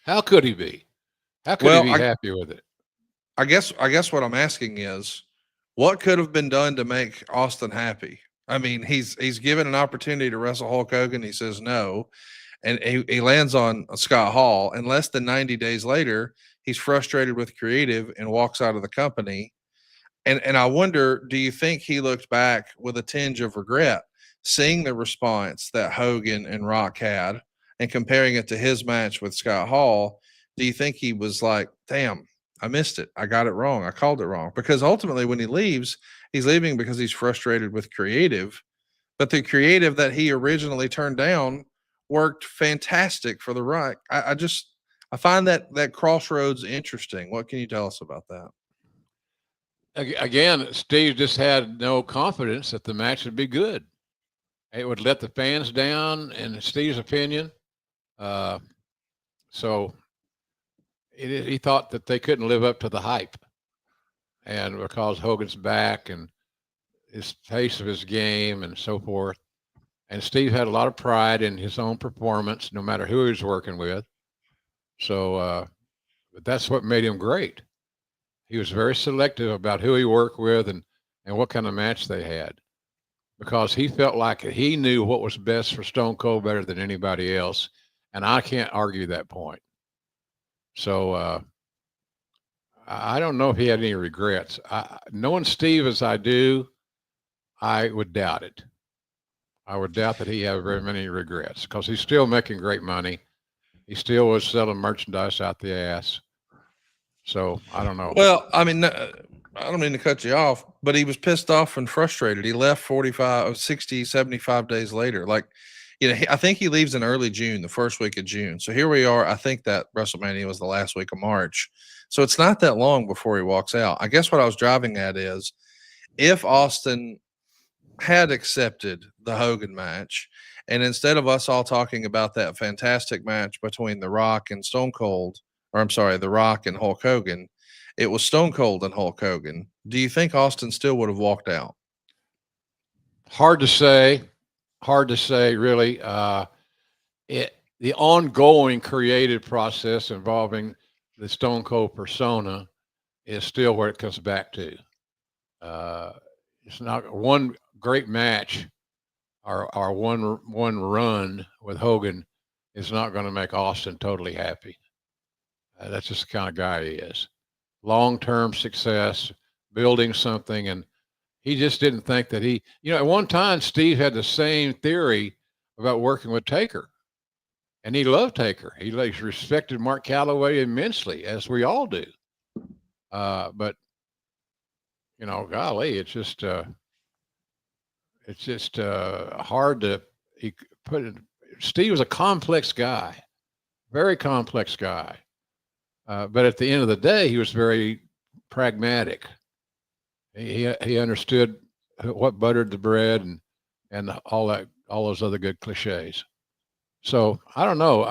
How could he be? How could he be happy with it?
I guess what I'm asking is, what could have been done to make Austin happy? I mean, he's given an opportunity to wrestle Hulk Hogan. He says no, and he lands on Scott Hall. And less than 90 days later, he's frustrated with creative and walks out of the company. And I wonder, do you think he looked back with a tinge of regret, seeing the response that Hogan and Rock had and comparing it to his match with Scott Hall? Do you think he was like, damn, I missed it. I got it wrong. I called it wrong? Because ultimately, when he leaves, he's leaving because he's frustrated with creative. But the creative that he originally turned down worked fantastic for the Rock. I find that crossroads interesting. What can you tell us about that?
Again, Steve just had no confidence that the match would be good. It would let the fans down, in Steve's opinion. So he thought that they couldn't live up to the hype, and because Hogan's back and his pace of his game and so forth. And Steve had a lot of pride in his own performance, no matter who he was working with. So, but that's what made him great. He was very selective about who he worked with and what kind of match they had, because he felt like he knew what was best for Stone Cold better than anybody else. And I can't argue that point. So I don't know if he had any regrets. Knowing Steve as I do, I would doubt it. I would doubt that he had very many regrets, because he's still making great money. He still was selling merchandise out the ass. So I don't know.
Well, I mean, I don't mean to cut you off, but he was pissed off and frustrated. He left 45, 60, 75 days later. Like, I think he leaves in early June, the first week of June. So here we are. I think that WrestleMania was the last week of March. So it's not that long before he walks out. I guess what I was driving at is, if Austin had accepted the Hogan match, and instead of us all talking about that fantastic match between The Rock and Stone Cold, or I'm sorry, The Rock and Hulk Hogan, it was Stone Cold and Hulk Hogan, do you think Austin still would have walked out?
Hard to say. Hard to say, really. The ongoing creative process involving the Stone Cold persona is still where it comes back to. It's not one great match or one run with Hogan is not going to make Austin totally happy. That's just the kind of guy he is. Long-term success, building something, and he just didn't think that at one time Steve had the same theory about working with Taker, and he loved Taker. He respected Mark Calloway immensely, as we all do. But golly, it's just hard to put it. Steve was a complex guy, very complex guy. But at the end of the day, he was very pragmatic. He understood what buttered the bread and all those other good cliches. So I don't know.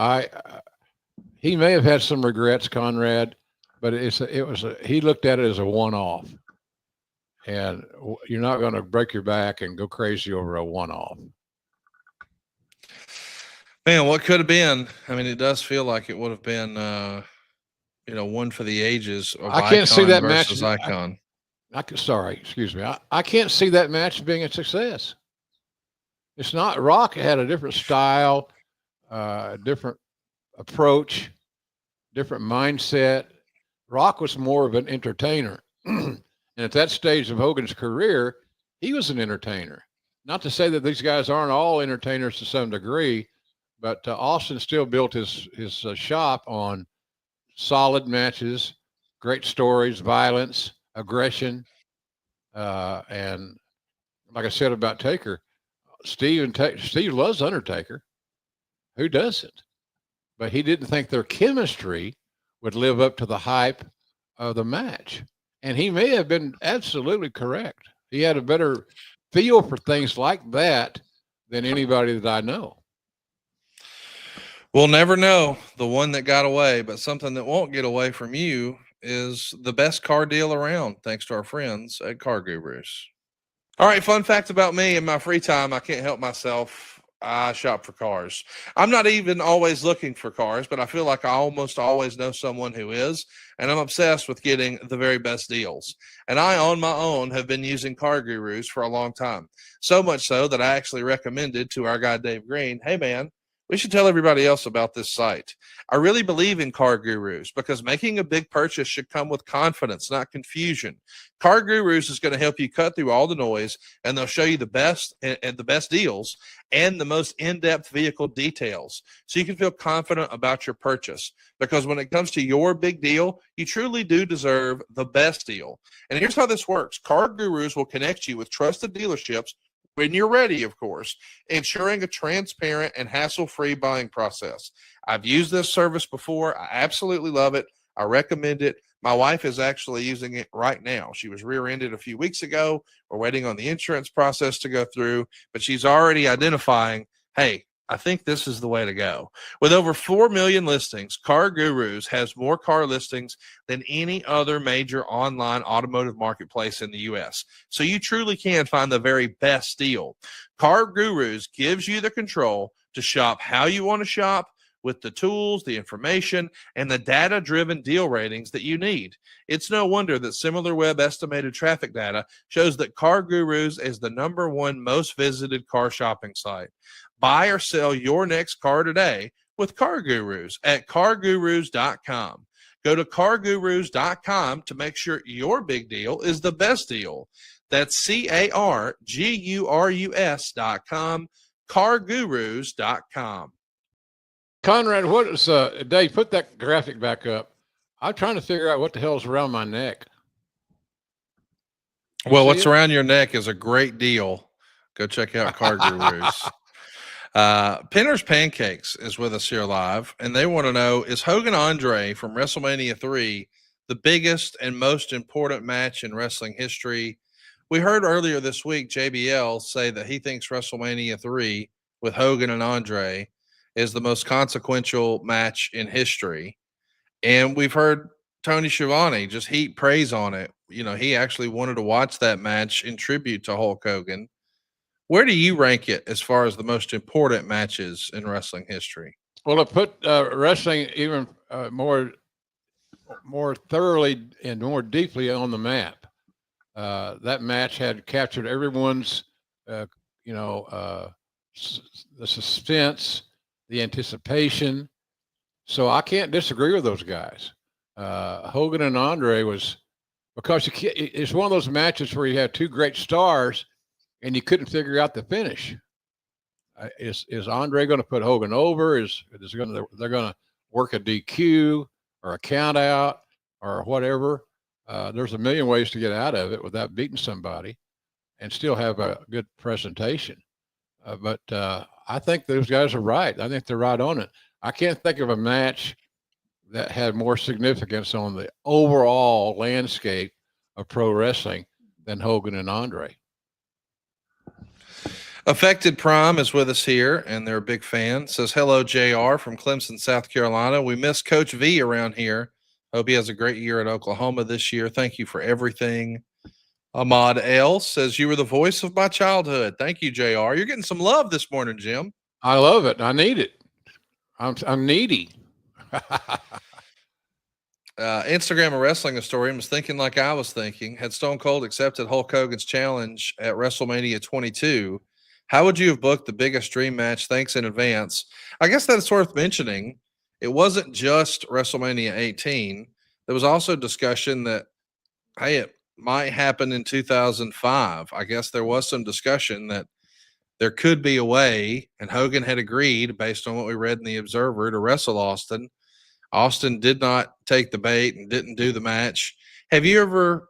He may have had some regrets, Conrad, but he looked at it as a one-off. And you're not going to break your back and go crazy over a one-off.
Man, what could have been? I mean, it does feel like it would have been, one for the ages of
I can't see that
versus
match.
icon.
Sorry, excuse me. I can't see that match being a success. It's not. Rock had a different style, different approach, different mindset. Rock was more of an entertainer. And at that stage of Hogan's career, he was an entertainer. Not to say that these guys aren't all entertainers to some degree, But Austin still built his shop on solid matches, great stories, violence, aggression, and like I said about Taker, Steve loves Undertaker. Who doesn't? But he didn't think their chemistry would live up to the hype of the match, and he may have been absolutely correct. He had a better feel for things like that than anybody that I know.
We'll never know the one that got away, but something that won't get away from you is the best car deal around, thanks to our friends at Car Gurus. All right, fun fact about me in my free time, I can't help myself. I shop for cars. I'm not even always looking for cars, but I feel like I almost always know someone who is, and I'm obsessed with getting the very best deals. And I, on my own, have been using Car Gurus for a long time. So much so that I actually recommended to our guy, Dave Green, hey, man, we should tell everybody else about this site. I really believe in Car Gurus because making a big purchase should come with confidence, not confusion. Car Gurus is going to help you cut through all the noise, and they'll show you the best and the best deals and the most in-depth vehicle details, so you can feel confident about your purchase. Because when it comes to your big deal, you truly do deserve the best deal. And here's how this works: Car Gurus will connect you with trusted dealerships when you're ready, of course, ensuring a transparent and hassle-free buying process. I've used this service before. I absolutely love it. I recommend it. My wife is actually using it right now. She was rear-ended a few weeks ago. We're waiting on the insurance process to go through, but she's already identifying, hey, I think this is the way to go. With over 4 million listings, Car Gurus has more car listings than any other major online automotive marketplace in the U.S. So you truly can find the very best deal. Car Gurus gives you the control to shop how you want to shop, with the tools, the information, and the data-driven deal ratings that you need. It's no wonder that SimilarWeb estimated traffic data shows that Car Gurus is the #1 most visited car shopping site. Buy or sell your next car today with Car Gurus at cargurus.com. Go to cargurus.com to make sure your big deal is the best deal. That's cargurus.com, cargurus.com.
Conrad, what is Dave? Put that graphic back up. I'm trying to figure out what the hell's around my neck.
Well, what's around your neck is a great deal. Go check out Car Gurus. Pinner's Pancakes is with us here live, and they want to know, is Hogan Andre from WrestleMania 3 the biggest and most important match in wrestling history? We heard earlier this week JBL say that he thinks WrestleMania 3 with Hogan and Andre is the most consequential match in history. And we've heard Tony Schiavone just heap praise on it. You know, he actually wanted to watch that match in tribute to Hulk Hogan. Where do you rank it as far as the most important matches in wrestling history?
Well, it put wrestling even more thoroughly and more deeply on the map. That match had captured everyone's, the suspense, the anticipation. So I can't disagree with those guys. Hogan and Andre was, because it's one of those matches where you have two great stars and you couldn't figure out the finish. Is Andre going to put Hogan over? They're going to work a DQ or a count out or whatever? There's a million ways to get out of it without beating somebody and still have a good presentation. But I think those guys are right. I think they're right on it. I can't think of a match that had more significance on the overall landscape of pro wrestling than Hogan and Andre.
Affected Prime is with us here, and they're a big fan. Says, hello, JR from Clemson, South Carolina. We miss Coach V around here. Hope he has a great year at Oklahoma this year. Thank you for everything. Ahmad L says, you were the voice of my childhood. Thank you, JR. You're getting some love this morning, Jim.
I love it. I need it. I'm needy.
Instagram a wrestling historian was thinking like I was thinking. Had Stone Cold accepted Hulk Hogan's challenge at WrestleMania 22, how would you have booked the biggest dream match? Thanks in advance. I guess that's worth mentioning. It wasn't just WrestleMania 18. There was also discussion that, hey, it might happen in 2005. I guess there was some discussion that there could be a way, and Hogan had agreed based on what we read in the Observer to wrestle Austin. Austin did not take the bait and didn't do the match. Have you ever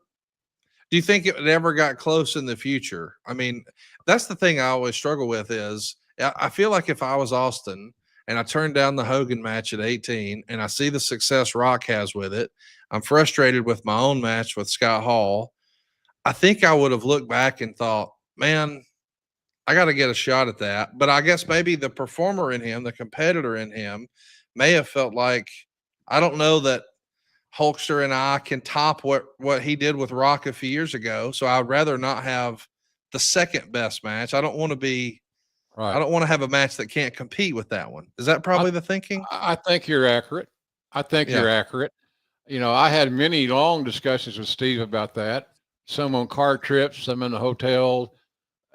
do you think it ever got close in the future? I mean, that's the thing I always struggle with is I feel like if I was Austin and I turned down the Hogan match at 18 and I see the success Rock has with it, I'm frustrated with my own match with Scott Hall. I think I would have looked back and thought, man, I got to get a shot at that. But I guess maybe the performer in him, the competitor in him, may have felt like I don't know that Hulkster and I can top what he did with Rock a few years ago. So I'd rather not have the second best match. I don't want to be. I
Right.
don't want to have a match that can't compete with that one. Is that probably the thinking?
I think you're accurate. I think
Yeah.
you're accurate. I had many long discussions with Steve about that. Some on car trips, some in the hotel,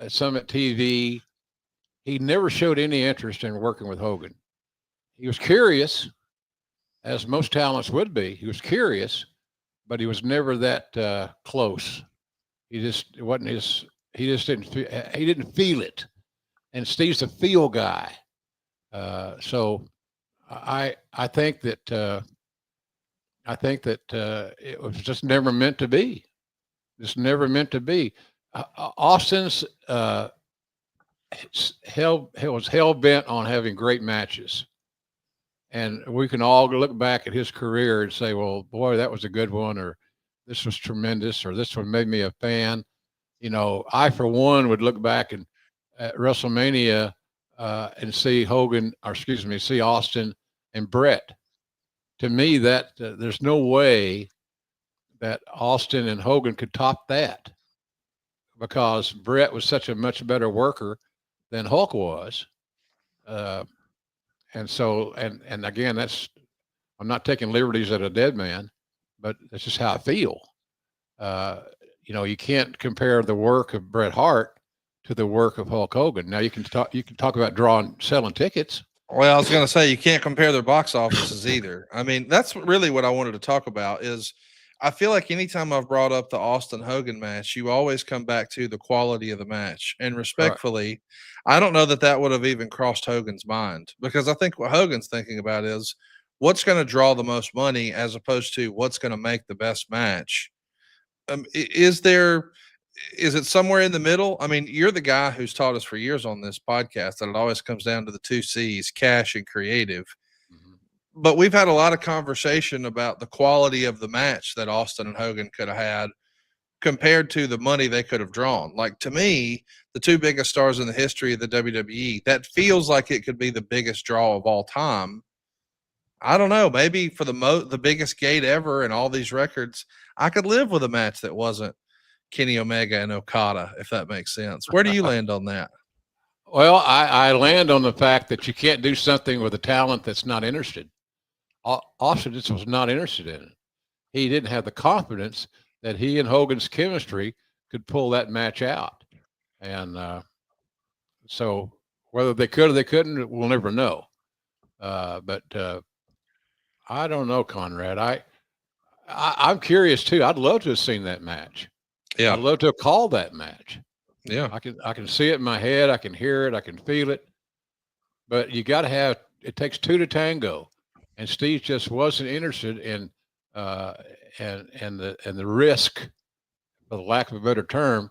some at TV. He never showed any interest in working with Hogan. He was curious, as most talents would be. He was curious, but he was never that close. It wasn't his. He just didn't. He didn't feel it. And Steve's a feel guy. So I think that it was just never meant to be. Just never meant to be. Austin's was hell bent on having great matches, and we can all look back at his career and say, "Well, boy, that was a good one," or "This was tremendous," or "This one made me a fan." I for one would look back and at WrestleMania and see Hogan, or excuse me, see Austin and Brett. To me, that there's no way that Austin and Hogan could top that because Brett was such a much better worker than Hulk was. Uh, and so, and again, I'm not taking liberties at a dead man, but that's just how I feel. Uh, you can't compare the work of Bret Hart to the work of Hulk Hogan. Now you can talk about selling tickets.
Well, I was going to say you can't compare their box offices either. I mean, that's really what I wanted to talk about is I feel like anytime I've brought up the Austin Hogan match, you always come back to the quality of the match. And
Right.
respectfully, I don't know that that would have even crossed Hogan's mind because I think what Hogan's thinking about is what's going to draw the most money as opposed to what's going to make the best match. Is it somewhere in the middle? I mean, you're the guy who's taught us for years on this podcast that it always comes down to the two C's, cash and creative.
Mhm.
But we've had a lot of conversation about the quality of the match that Austin and Hogan could have had compared to the money they could have drawn. Like to me, the two biggest stars in the history of the WWE, that feels like it could be the biggest draw of all time. I don't know, maybe for the biggest gate ever and all these records, I could live with a match that wasn't Kenny Omega and Okada, if that makes sense. Where do you land on that?
Well, I land on the fact that you can't do something with a talent that's not interested. Austin just was not interested in it. He didn't have the confidence that he and Hogan's chemistry could pull that match out. And so whether they could or they couldn't, we'll never know. But I don't know, Conrad. I'm curious too. I'd love to have seen that match.
Yeah.
I'd love to have called that match.
Yeah.
I can see it in my head. I can hear it. I can feel it. But you got to have. It takes two to tango, and Steve just wasn't interested in and the risk, for the lack of a better term,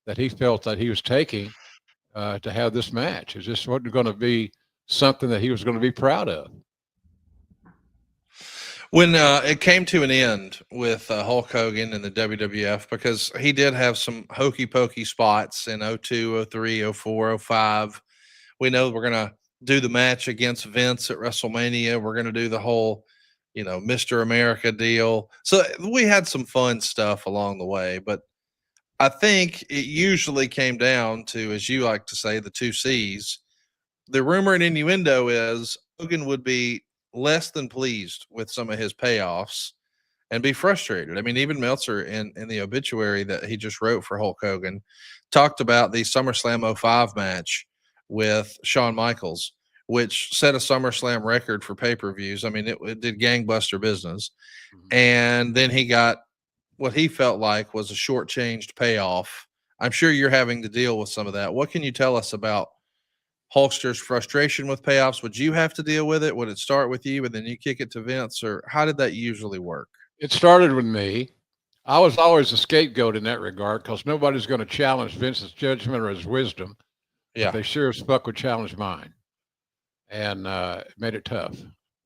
that he felt that he was taking to have this match. It just wasn't going to be something that he was going to be proud of.
When it came to an end with Hulk Hogan and the WWF, because he did have some hokey pokey spots in 02, 03, 04, 05. We know we're going to do the match against Vince at WrestleMania. We're going to do the whole, Mr. America deal. So we had some fun stuff along the way. But I think it usually came down to, as you like to say, the two C's. The rumor and innuendo is Hogan would be less than pleased with some of his payoffs and be frustrated. I mean, even Meltzer in the obituary that he just wrote for Hulk Hogan talked about the SummerSlam 05 match with Shawn Michaels, which set a SummerSlam record for pay-per-views. I mean, it did gangbuster business.
Mhm.
And then he got what he felt like was a shortchanged payoff I'm sure you're having to deal with some of that. What can you tell us about Hulkster's frustration with payoffs? Would you have to deal with it? Would it start with you and then you kick it to Vince, or how did that usually work?
It started with me. I was always the scapegoat in that regard because nobody's going to challenge Vince's judgment or his wisdom, but
Yeah.
they sure as fuck would challenge mine, and it made it tough.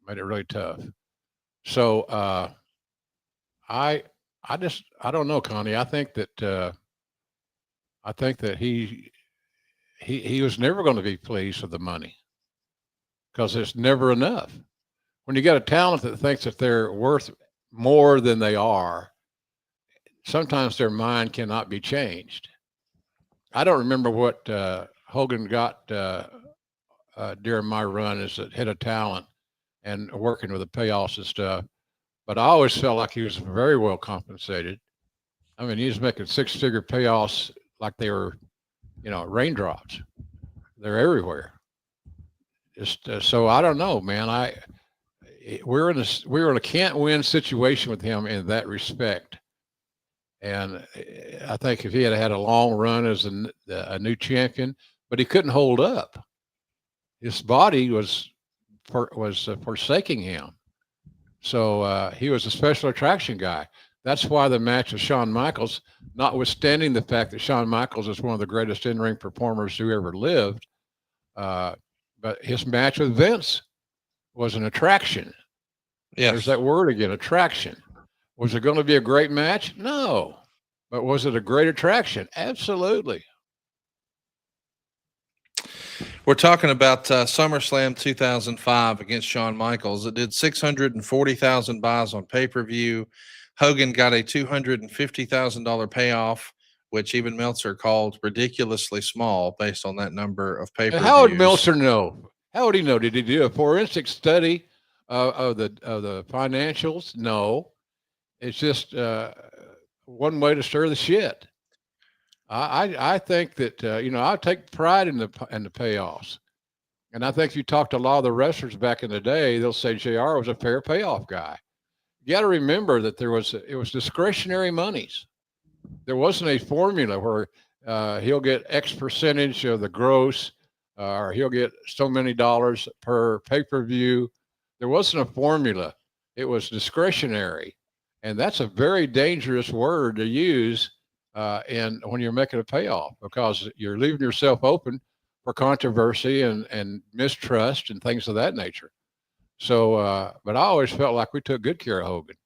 Made it really tough. So I I don't know, Connie. I think that he was never going to be pleased with the money because there's never enough. When you got a talent that thinks that they're worth more than they are, sometimes their mind cannot be changed. I don't remember what Hogan got during my run as a head of talent and working with the payoffs and stuff, but I always felt like he was very well compensated. I mean, he was making six-figure payoffs like they were, raindrops. They're everywhere. Just so I don't know, man. We're in a can't win situation with him in that respect. And I think if he had had a long run as a new champion, but he couldn't hold up. His body was forsaking him. So he was a special attraction guy. That's why the match with Shawn Michaels, notwithstanding the fact that Shawn Michaels is one of the greatest in-ring performers who ever lived, but his match with Vince was an attraction.
Yes.
There's that word again, attraction. Was it going to be a great match? No. But was it a great attraction? Absolutely.
We're talking about SummerSlam 2005 against Shawn Michaels. It did 640,000 buys on pay-per-view. Hogan got a $250,000 payoff, which even Meltzer called ridiculously small based on that number of pay-per-views.
How would Meltzer know? How would he know? Did he do a forensic study of the financials? No. It's just one way to stir the shit. I think that I take pride in the payoffs, and I think if you talk to a lot of the wrestlers back in the day, they'll say JR was a fair payoff guy. You got to remember that it was discretionary monies. There wasn't a formula where he'll get X percentage of the gross, or he'll get so many dollars per pay-per-view. There wasn't a formula. It was discretionary, and that's a very dangerous word to use and when you're making a payoff, because you're leaving yourself open for controversy and mistrust and things of that nature. So, but I always felt like we took good care of Hogan.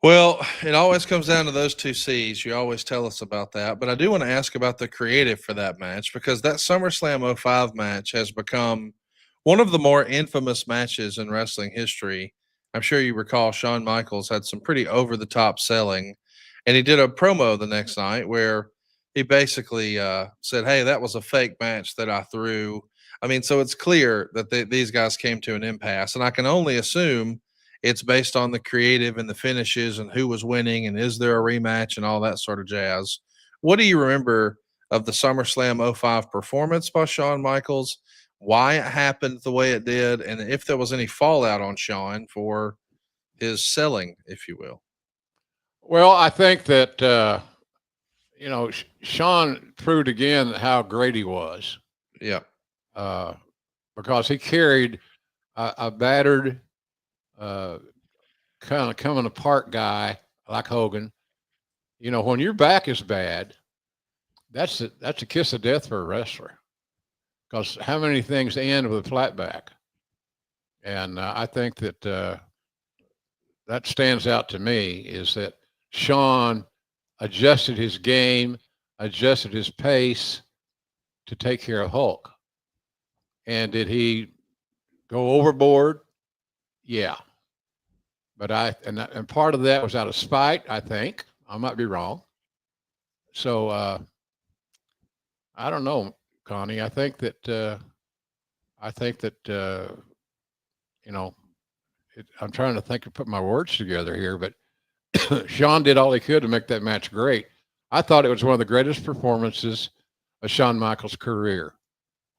Well, it always comes down to those two C's. You always tell us about that. But I do want to ask about the creative for that match, because that SummerSlam '05 match has become one of the more infamous matches in wrestling history. I'm sure you recall Shawn Michaels had some pretty over the top selling, and he did a promo the next night where he basically said, "Hey, that was a fake match that I threw." I mean, so it's clear that these guys came to an impasse, and I can only assume it's based on the creative and the finishes and who was winning and is there a rematch and all that sort of jazz. What do you remember of the SummerSlam '05 performance by Shawn Michaels? Why it happened the way it did, and if there was any fallout on Shawn for his selling, if you will?
Well, I think that Shawn proved again how great he was,
Yeah.
because he carried a battered, uh, kind of coming apart guy like Hogan. When your back is bad, that's a kiss of death for a wrestler. Because how many things end with a flat back? And I think that that stands out to me, is that Shawn adjusted his game, adjusted his pace to take care of Hulk. And did he go overboard? Yeah. But and part of that was out of spite, I think. I might be wrong. So I don't know, Connie. I think that I'm trying to think and put my words together here, but Shawn did all he could to make that match great. I thought it was one of the greatest performances of Shawn Michaels' career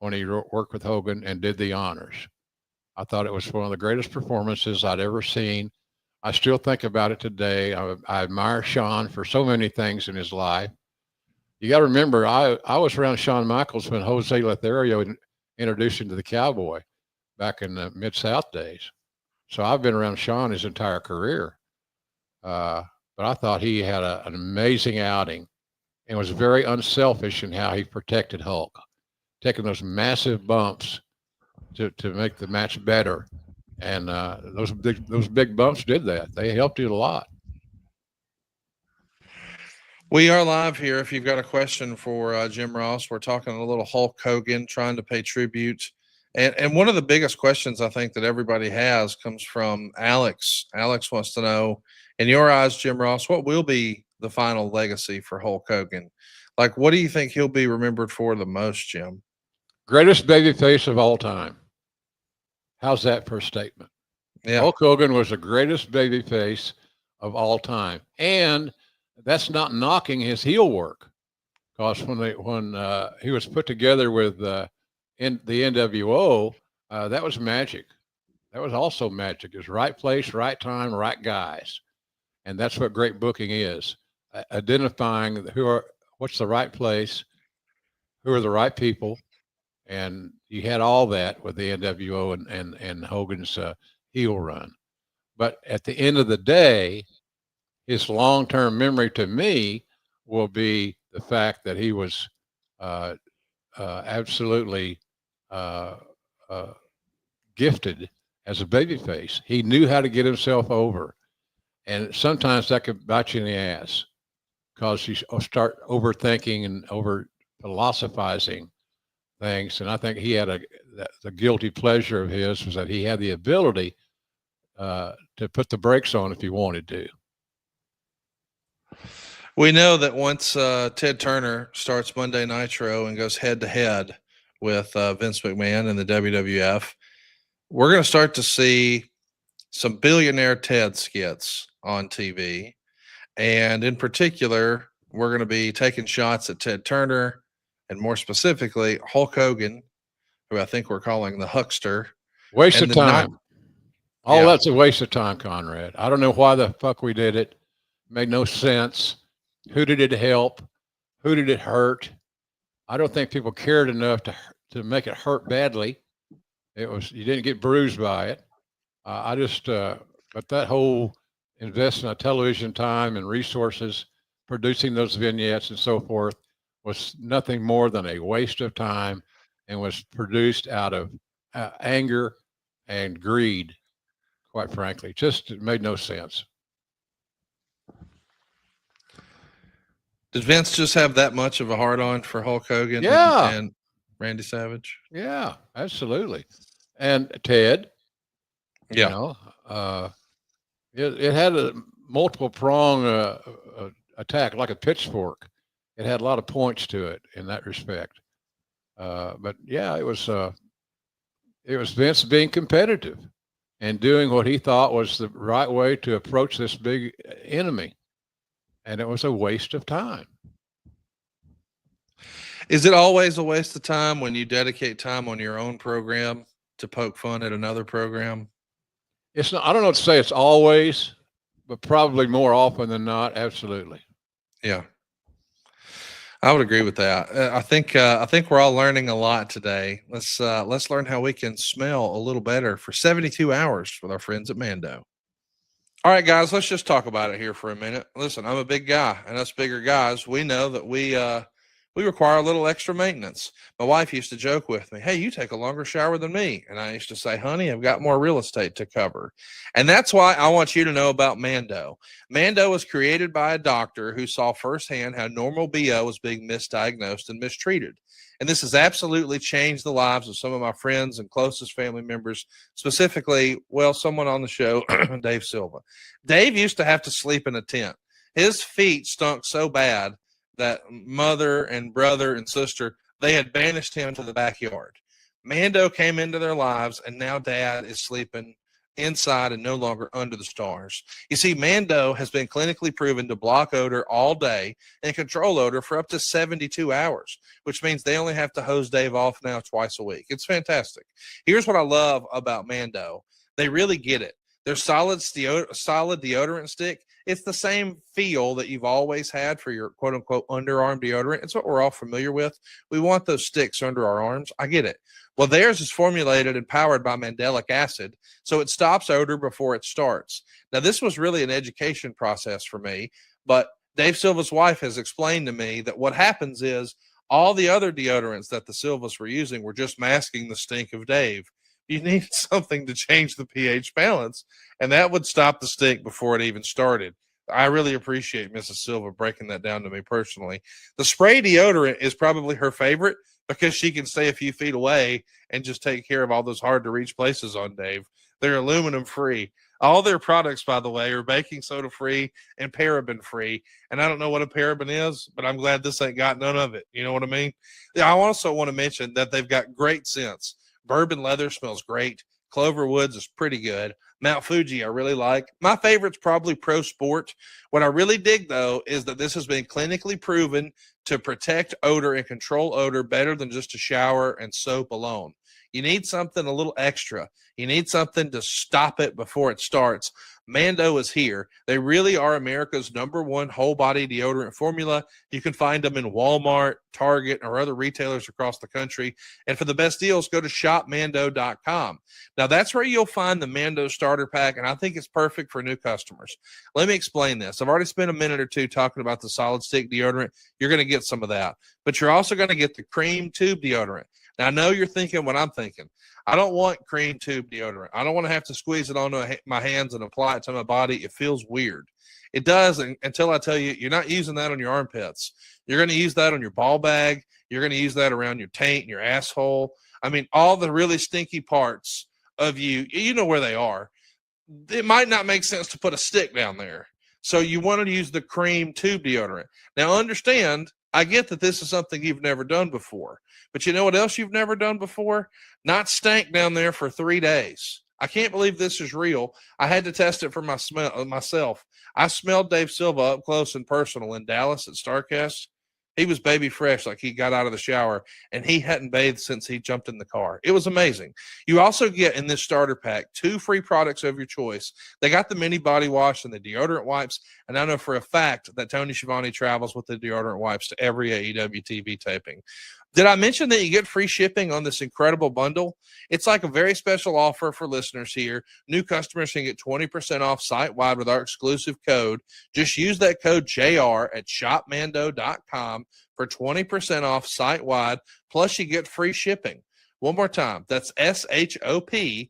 when he worked with Hogan and did the honors. I thought it was one of the greatest performances I'd ever seen. I still think about it today. I admire Shawn for so many things in his life. You got to remember, I was around Shawn Michaels when Jose Lothario introduced him to the Cowboy back in the Mid-South days. So I've been around Shawn his entire career. But I thought he had an amazing outing and was very unselfish in how he protected Hulk, taking those massive bumps to make the match better. And those big bumps did that. They helped you a lot.
We are live here. If you've got a question for Jim Ross, we're talking a little Hulk Hogan, trying to pay tribute. And one of the biggest questions I think that everybody has comes from Alex. Alex wants to know, in your eyes, Jim Ross, what will be the final legacy for Hulk Hogan? Like, what do you think he'll be remembered for the most, Jim?
Greatest babyface of all time. How's that for a statement?
Yeah.
Hulk Hogan was the greatest babyface of all time. And that's not knocking his heel work. Because when he was put together with in the NWO, that was magic. That was also magic. It was right place, right time, right guys, and that's what great booking is: identifying what's the right place, who are the right people, and you had all that with the NWO and Hogan's heel run. But at the end of the day, his long-term memory to me will be the fact that he was absolutely gifted as a babyface. He knew how to get himself over, and sometimes that could bite you in the ass because you start overthinking and over philosophizing things. And I think he had the guilty pleasure of his was that he had the ability to put the brakes on if he wanted to.
We know that once Ted Turner starts Monday Nitro and goes head to head with Vince McMahon and the WWF, we're going to start to see some billionaire Ted skits on TV. And in particular, we're going to be taking shots at Ted Turner and more specifically Hulk Hogan, who I think we're calling the Huckster.
Waste of time. That's a waste of time, Conrad. I don't know why the fuck we did it. Made no sense. Who did it help? Who did it hurt? I don't think people cared enough to make it hurt badly. You didn't get bruised by it. But that whole investment of television time and resources, producing those vignettes and so forth, was nothing more than a waste of time and was produced out of anger and greed, quite frankly. It made no sense.
Did Vince just have that much of a hard on for Hulk Hogan and Randy Savage?
Yeah, absolutely. And Ted,
yeah,
it had a multiple prong attack, like a pitchfork. It had a lot of points to it in that respect. But yeah, it was Vince being competitive and doing what he thought was the right way to approach this big enemy. And it was a waste of time.
Is it always a waste of time when you dedicate time on your own program to poke fun at another program?
It's not. I don't know what to say. It's always, but probably more often than not. Absolutely.
Yeah, I would agree with that. I think we're all learning a lot today. Let's learn how we can smell a little better for 72 hours with our friends at Mando. All right, guys, let's just talk about it here for a minute. Listen, I'm a big guy, and us bigger guys, we know that we require a little extra maintenance. My wife used to joke with me, "Hey, you take a longer shower than me." And I used to say, "Honey, I've got more real estate to cover." And that's why I want you to know about Mando. Mando was created by a doctor who saw firsthand how normal BO was being misdiagnosed and mistreated. And this has absolutely changed the lives of some of my friends and closest family members, specifically, someone on the show, Dave Silva. Dave used to have to sleep in a tent. His feet stunk so bad that mother and brother and sister, they had banished him to the backyard. Mando came into their lives, and now Dad is sleeping inside and no longer under the stars. You see, Mando has been clinically proven to block odor all day and control odor for up to 72 hours, which means they only have to hose Dave off now twice a week. It's fantastic. Here's what I love about Mando. They really get it. Their solid deodorant stick. It's the same feel that you've always had for your quote unquote underarm deodorant. It's what we're all familiar with. We want those sticks under our arms. I get it. Well, theirs is formulated and powered by mandelic acid, so it stops odor before it starts. Now, this was really an education process for me, but Dave Silva's wife has explained to me that what happens is all the other deodorants that the Silvas were using were just masking the stink of Dave. You need something to change the pH balance, and that would stop the stink before it even started. I really appreciate Mrs. Silva breaking that down to me personally. The spray deodorant is probably her favorite because she can stay a few feet away and just take care of all those hard to reach places on Dave. They're aluminum free. All their products, by the way, are baking soda free and paraben free. And I don't know what a paraben is, but I'm glad this ain't got none of it. You know what I mean? Yeah, I also want to mention that they've got great scents. Bourbon leather smells great. Clover Woods is pretty good. Mount Fuji, I really like. My favorite's probably Pro Sport. What I really dig, though, is that this has been clinically proven to protect odor and control odor better than just a shower and soap alone. You need something a little extra. You need something to stop it before it starts. Mando is here. They really are America's #1 whole body deodorant formula. You can find them in Walmart, Target, or other retailers across the country. And for the best deals, go to shopmando.com. Now, that's where you'll find the Mando starter pack, and I think it's perfect for new customers. Let me explain this. I've already spent a minute or two talking about the solid stick deodorant. You're going to get some of that, but you're also going to get the cream tube deodorant. Now, I know you're thinking what I'm thinking. I don't want cream tube deodorant. I don't want to have to squeeze it onto my hands and apply it to my body. It feels weird. It does until I tell you you're not using that on your armpits. You're going to use that on your ball bag. You're going to use that around your taint and your asshole. I mean, all the really stinky parts of you, you know where they are. It might not make sense to put a stick down there. So you want to use the cream tube deodorant. Now, understand, I get that this is something you've never done before. But you know what else you've never done before? Not stank down there for 3 days. I can't believe this is real. I had to test it for myself. I smelled Dave Silva up close and personal in Dallas at StarCast. He was baby fresh, like he got out of the shower, and he hadn't bathed since he jumped in the car. It was amazing. You also get in this starter pack 2 free products of your choice. They got the mini body wash and the deodorant wipes, and I know for a fact that Tony Schiavone travels with the deodorant wipes to every AEW TV taping. Did I mention that you get free shipping on this incredible bundle? It's like a very special offer for listeners here. New customers can get 20% off site-wide with our exclusive code. Just use that code JR at shopmando.com for 20% off site-wide, plus you get free shipping. One more time, that's SHOPMANDO.com,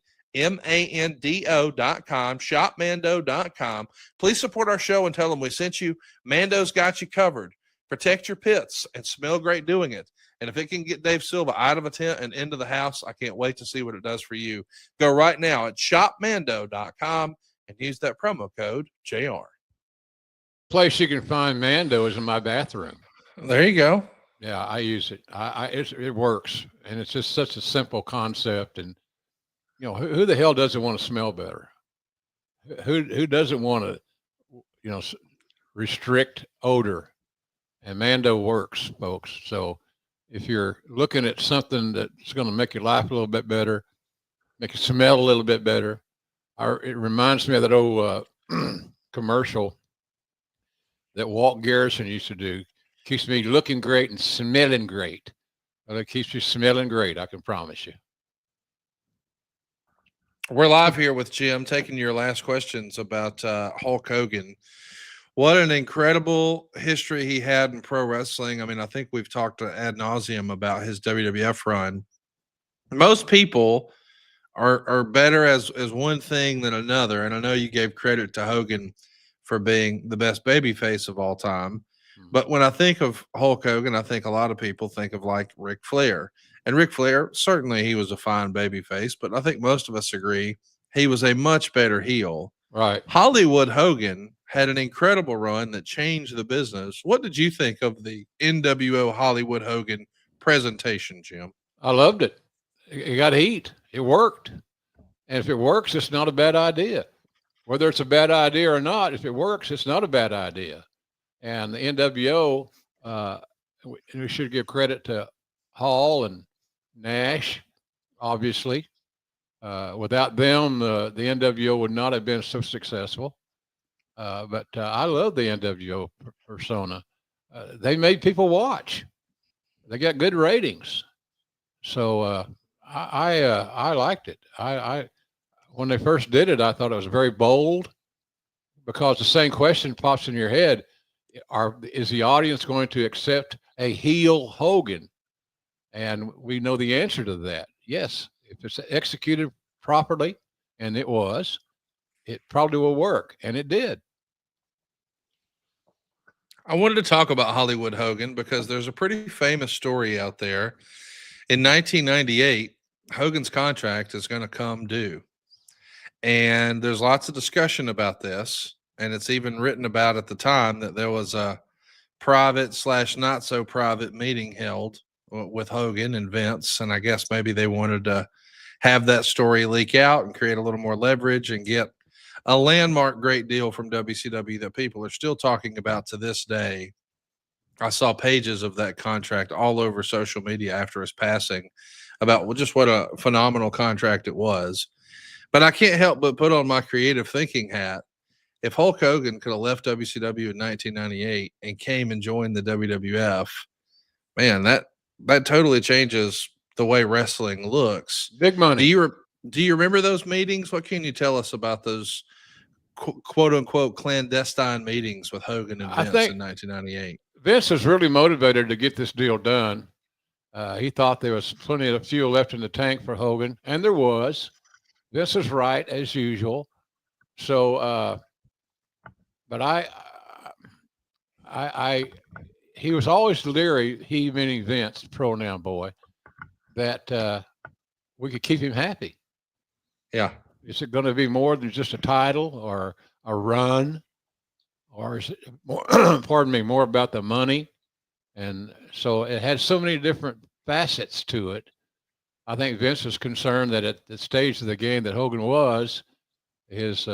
shopmando.com. Please support our show and tell them we sent you. Mando's got you covered. Protect your pits and smell great doing it. And if it can get Dave Silva out of a tent and into the house, I can't wait to see what it does for you. Go right now at shopmando.com and use that promo code JR.
Place you can find Mando is in my bathroom.
There you go.
Yeah, I use it. It works, and it's just such a simple concept. And you know, who the hell doesn't want to smell better? Who doesn't want to, you know, restrict odor? And Mando works, folks. So if you're looking at something that's going to make your life a little bit better, make you smell a little bit better, it reminds me of that old commercial that Walt Garrison used to do. Keeps me looking great and smelling great. Well, it keeps you smelling great, I can promise you.
We're live here with Jim, taking your last questions about Hulk Hogan. What an incredible history he had in pro wrestling. I mean, I think we've talked ad nauseum about his WWF run. Most people are better as one thing than another, and I know you gave credit to Hogan for being the best babyface of all time. But when I think of Hulk Hogan, I think a lot of people think of like Ric Flair. And Ric Flair, certainly he was a fine babyface, but I think most of us agree he was a much better heel.
Right.
Hollywood Hogan had an incredible run that changed the business. What did you think of the NWO Hollywood Hogan presentation, Jim?
I loved it. It got heat. It worked. And if it works, it's not a bad idea. Whether it's a bad idea or not, if it works, it's not a bad idea. And the NWO, we should give credit to Hall and Nash, obviously. Without them, the NWO would not have been so successful. But I love the NWO persona. They made people watch. They got good ratings. So I liked it. I when they first did it, I thought it was very bold because the same question pops in your head: is the audience going to accept a heel Hogan? And we know the answer to that. Yes, if it's executed properly, and it was, it probably will work, and it did.
I wanted to talk about Hollywood Hogan because there's a pretty famous story out there. In 1998, Hogan's contract is going to come due. And there's lots of discussion about this. And it's even written about at the time that there was a private slash not so private meeting held with Hogan and Vince. And I guess maybe they wanted to have that story leak out and create a little more leverage and get a landmark great deal from WCW that people are still talking about to this day. I saw pages of that contract all over social media after his passing about just what a phenomenal contract it was. But I can't help but put on my creative thinking hat. If Hulk Hogan could have left WCW in 1998 and came and joined the WWF, man, that totally changes the way wrestling looks.
Big
Do
money.
you do you remember those meetings? What can you tell us about those quote unquote clandestine meetings with Hogan and
I
Vince
think
in 1998?
Vince was really motivated to get this deal done. He thought there was plenty of fuel left in the tank for Hogan, and there was. Vince was right as usual. So, but I, he was always leery. He meaning Vince, pronoun boy, that we could keep him happy.
Yeah.
Is it going to be more than just a title or a run, or is it more? Pardon me, more about the money? And so it had so many different facets to it. I think Vince was concerned that at the stage of the game that Hogan was, his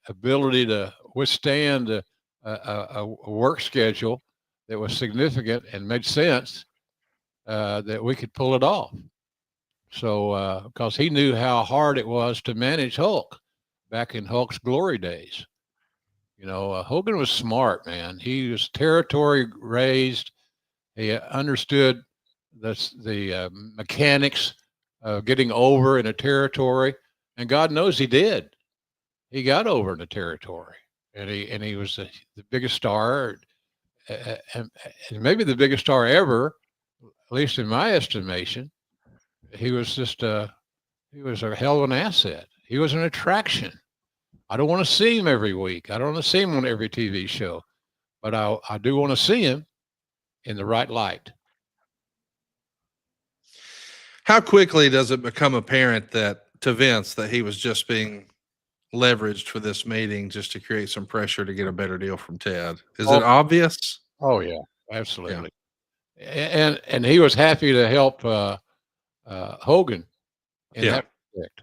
ability to withstand a work schedule that was significant and made sense, that we could pull it off. So, because he knew how hard it was to manage Hulk back in Hulk's glory days. Hogan was smart, man. He was territory raised. He understood the mechanics of getting over in a territory, and God knows he did. He got over in the territory, and he was the biggest star, and maybe the biggest star ever, at least in my estimation. He was he was a hell of an asset. He was an attraction. I don't want to see him every week. I don't want to see him on every TV show, but I do want to see him in the right light.
How quickly does it become apparent that to Vince that he was just being leveraged for this meeting just to create some pressure to get a better deal from Ted? Is it
Oh,
obvious?
oh yeah,
Yeah.
absolutely. And he was happy to help Hogan in
Yeah.
that respect.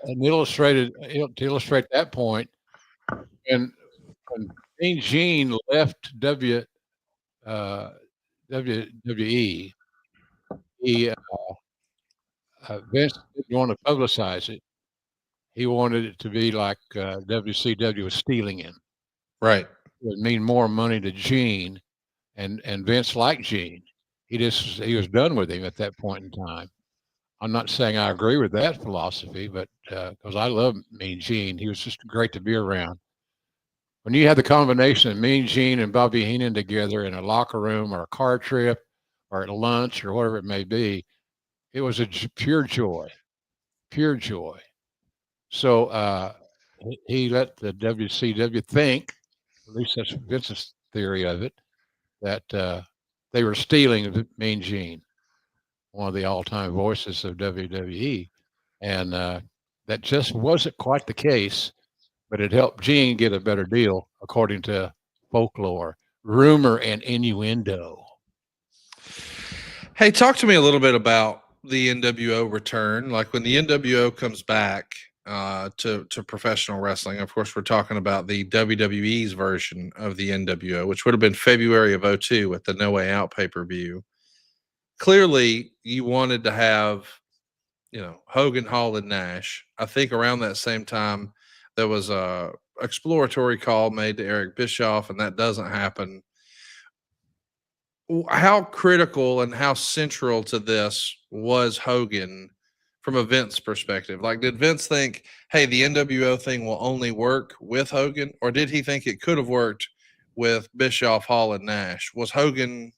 And illustrated to illustrate that point, and when Mean Gene left uh, WWE, he Vince didn't want to publicize it. He wanted it to be like WCW was stealing him.
Right.
It would mean more money to Gene, and Vince liked Gene. He was done with him at that point in time. I'm not saying I agree with that philosophy, but because I love Mean Gene, he was just great to be around. When you had the combination of Mean Gene and Bobby Heenan together in a locker room or a car trip or at lunch or whatever it may be, it was pure joy, pure joy. So he let the WCW think, at least that's Vince's theory of it, that they were stealing Mean Gene, one of the all-time voices of WWE, and that just wasn't quite the case. But it helped Gene get a better deal, according to folklore, rumor, and innuendo.
Hey, talk to me a little bit about the NWO return. Like when the NWO comes back to professional wrestling. Of course, we're talking about the WWE's version of the NWO, which would have been February of '02 at the No Way Out pay per view. Clearly, you wanted to have Hogan, Hall, and Nash. I think around that same time there was a exploratory call made to Eric Bischoff, and that doesn't happen. How critical and how central to this was Hogan from a Vince perspective? Like, did Vince think, hey, the NWO thing will only work with Hogan, or did he think it could have worked with Bischoff, Hall, and Nash? Was Hogan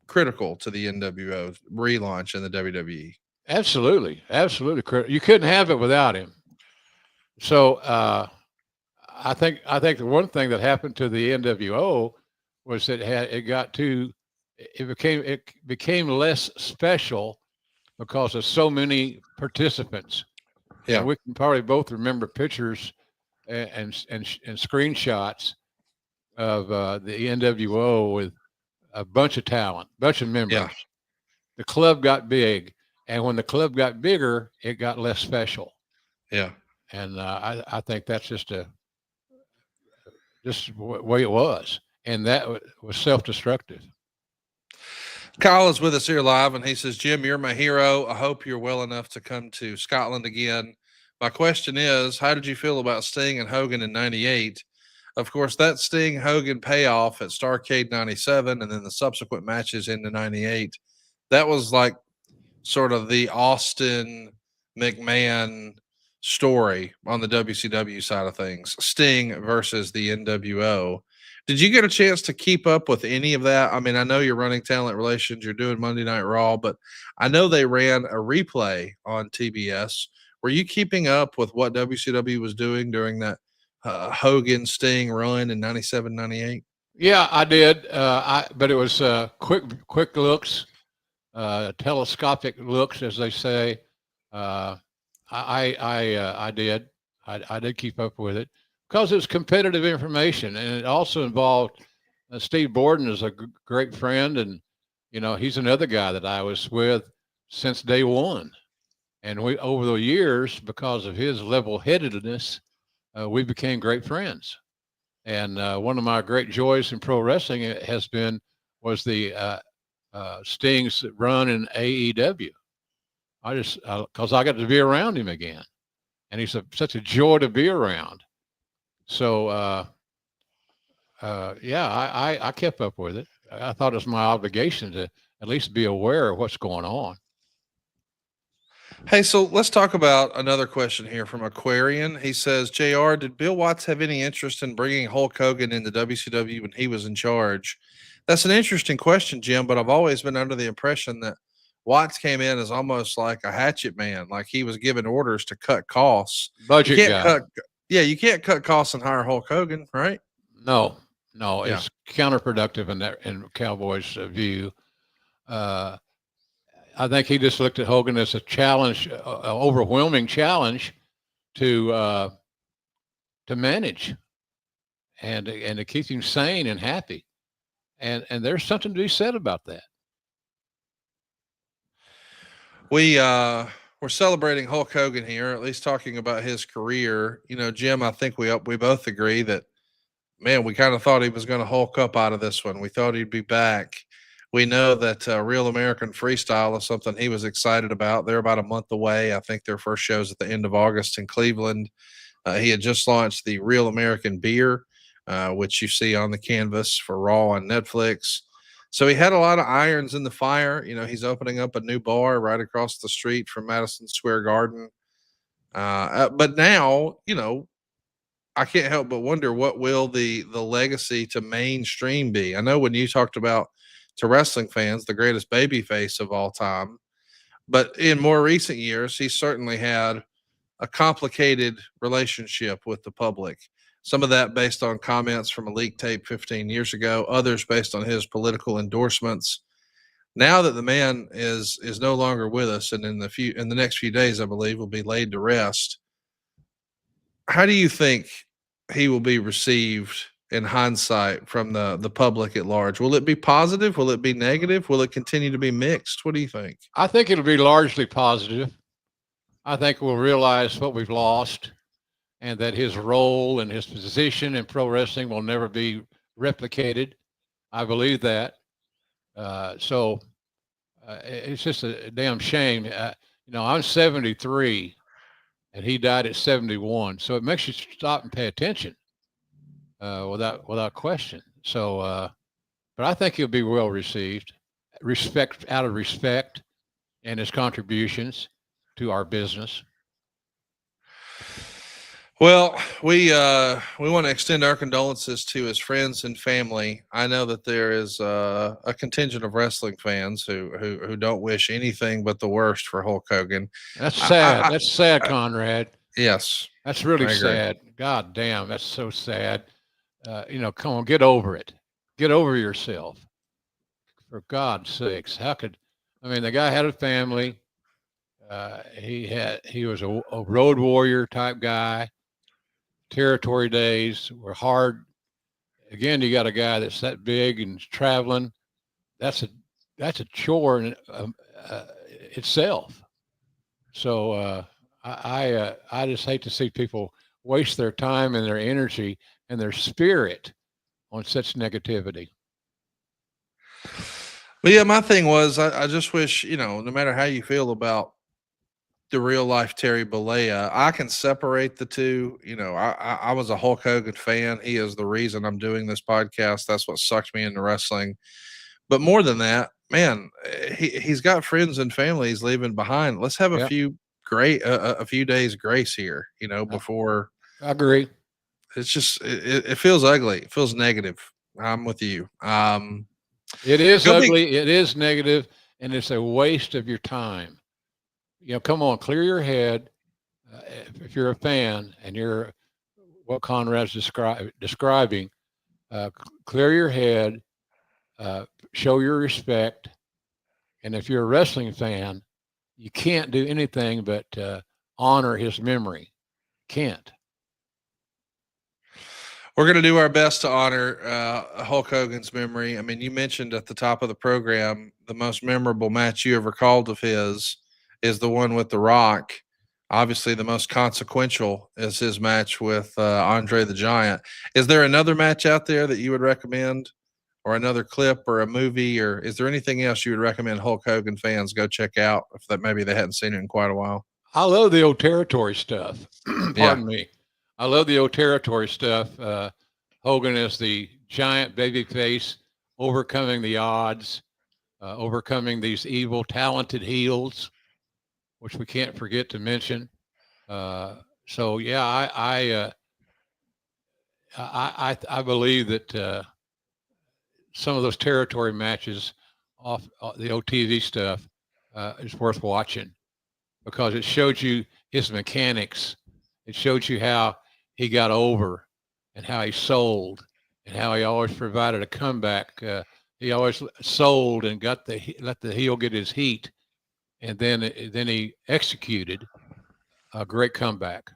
critical to the NWO relaunch in the WWE?
Absolutely, absolutely. You couldn't have it without him. So I think the one thing that happened to the NWO was it became less special because of so many participants.
Yeah.
We can probably both remember pictures and screenshots of the NWO with a bunch of talent, bunch of members.
Yeah.
The club got big, and when the club got bigger, it got less special.
Yeah.
And I think that's just the way it was, and that was self-destructive.
Kyle is with us here live, and he says, Jim, you're my hero. I hope you're well enough to come to Scotland again. My question is, how did you feel about Sting and Hogan in 98? Of course, that Sting Hogan payoff at Starrcade 97 and then the subsequent matches into 98, that was like sort of the Austin McMahon story on the WCW side of things. Sting versus the NWO. Did you get a chance to keep up with any of that? I mean, I know you're running talent relations, you're doing Monday Night Raw, but I know they ran a replay on TBS. Were you keeping up with what WCW was doing during that Hogan Sting run in 97, 98?
Yeah, I did. But it was quick looks, telescopic looks, as they say. I did. I did keep up with it because it was competitive information, and it also involved Steve Borden is a great friend, and he's another guy that I was with since day one, and we over the years, because of his level-headedness, we became great friends. And one of my great joys in pro wrestling was the Sting's run in AEW. Because I got to be around him again, and he's such a joy to be around. So yeah, I kept up with it. I thought it was my obligation to at least be aware of what's going on.
Hey, so let's talk about another question here from Aquarian. He says, JR, did Bill Watts have any interest in bringing Hulk Hogan into WCW when he was in charge? That's an interesting question, Jim, but I've always been under the impression that Watts came in as almost like a hatchet man, like he was given orders to cut costs.
Budget guy.
You can't cut costs and hire Hulk Hogan, right?
No, it's counterproductive in Cowboys' view. I think he just looked at Hogan as a challenge, an overwhelming challenge to manage and to keep him sane and happy. And there's something to be said about that.
We're celebrating Hulk Hogan here, at least talking about his career. Jim, I think we both agree that, man, we kind of thought he was going to Hulk up out of this one. We thought he'd be back. We know that Real American Freestyle is something he was excited about. They're about a month away. I think their first show's at the end of August in Cleveland. He had just launched the Real American Beer, which you see on the canvas for Raw on Netflix. So he had a lot of irons in the fire. He's opening up a new bar right across the street from Madison Square Garden. But now, I can't help but wonder, what will the legacy to mainstream be? I know when you talked about, to wrestling fans, the greatest babyface of all time, but in more recent years, he certainly had a complicated relationship with the public. Some of that based on comments from a leak tape 15 years ago, others based on his political endorsements. Now that the man is no longer with us, and in the next few days, I believe, will be laid to rest, how do you think he will be received in hindsight from the public at large? Will it be positive? Will it be negative? Will it continue to be mixed? What do you think?
I think it'll be largely positive. I think we'll realize what we've lost, and that his role and his position in pro wrestling will never be replicated. I believe that. So it's just a damn shame. I'm 73 and he died at 71. So it makes you stop and pay attention without question. So, but I think he'll be well received, out of respect and his contributions to our business.
Well, we want to extend our condolences to his friends and family. I know that there is a contingent of wrestling fans who don't wish anything but the worst for Hulk Hogan.
That's sad.
I,
That's sad,
I,
Conrad.
yes,
That's really
I agree.
sad. God damn, that's so sad. Come on, get over it. Get over yourself. For God's sakes, the guy had a family. He was a road warrior type guy. Territory days were hard. Again, you got a guy that's that big and traveling. That's a chore in itself. So I just hate to see people waste their time and their energy and their spirit on such negativity.
But yeah, my thing was I just wish, no matter how you feel about the real life Terry Bollea, I can separate the two. I was a Hulk Hogan fan. He is the reason I'm doing this podcast. That's what sucked me into wrestling. But more than that, man, he's got friends and family he's leaving behind. Let's have a few days grace here, before.
I agree.
It's just it feels ugly. It feels negative. I'm with you.
It is ugly. It is negative, and it's a waste of your time. Come on, clear your head. If you're a fan and you're what Conrad's describing, clear your head, show your respect. And if you're a wrestling fan, you can't do anything but honor his memory. Can't.
We're going to do our best to honor Hulk Hogan's memory. I mean, you mentioned at the top of the program the most memorable match you ever called of his is the one with The Rock. Obviously, the most consequential is his match with Andre the Giant. Is there another match out there that you would recommend, or another clip, or a movie, or is there anything else you would recommend Hulk Hogan fans go check out if that maybe they hadn't seen it in quite a while?
I love the old territory stuff. Pardon me. I love the old territory stuff. Hogan is the giant babyface, overcoming the odds, overcoming these evil, talented heels, which we can't forget to mention. So yeah, I believe that some of those territory matches off the old TV stuff is worth watching because it showed you his mechanics. It showed you how he got over and how he sold and how he always provided a comeback. He always sold and let the heel get his heat. And then he executed a great comeback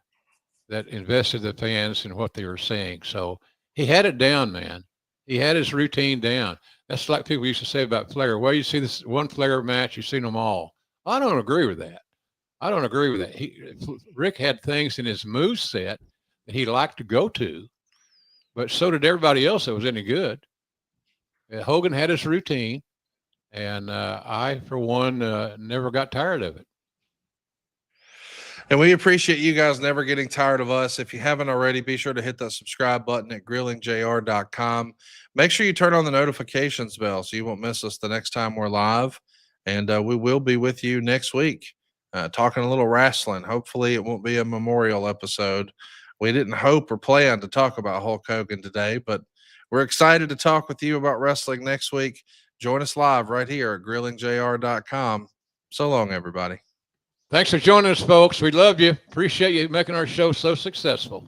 that invested the fans in what they were saying. So he had it down, man. He had his routine down. That's like people used to say about Flair. Well, you see this one Flair match, you've seen them all. I don't agree with that. Rick had things in his moveset that he liked to go to, but so did everybody else that was any good. Hogan had his routine. And I, for one, never got tired of it.
And we appreciate you guys never getting tired of us. If you haven't already, be sure to hit that subscribe button at grillingjr.com. Make sure you turn on the notifications bell so you won't miss us the next time we're live. And we will be with you next week talking a little wrestling. Hopefully it won't be a memorial episode. We didn't hope or plan to talk about Hulk Hogan today, but we're excited to talk with you about wrestling next week. Join us live right here at grillingjr.com. So long, everybody.
Thanks for joining us, folks. We love you. Appreciate you making our show so successful.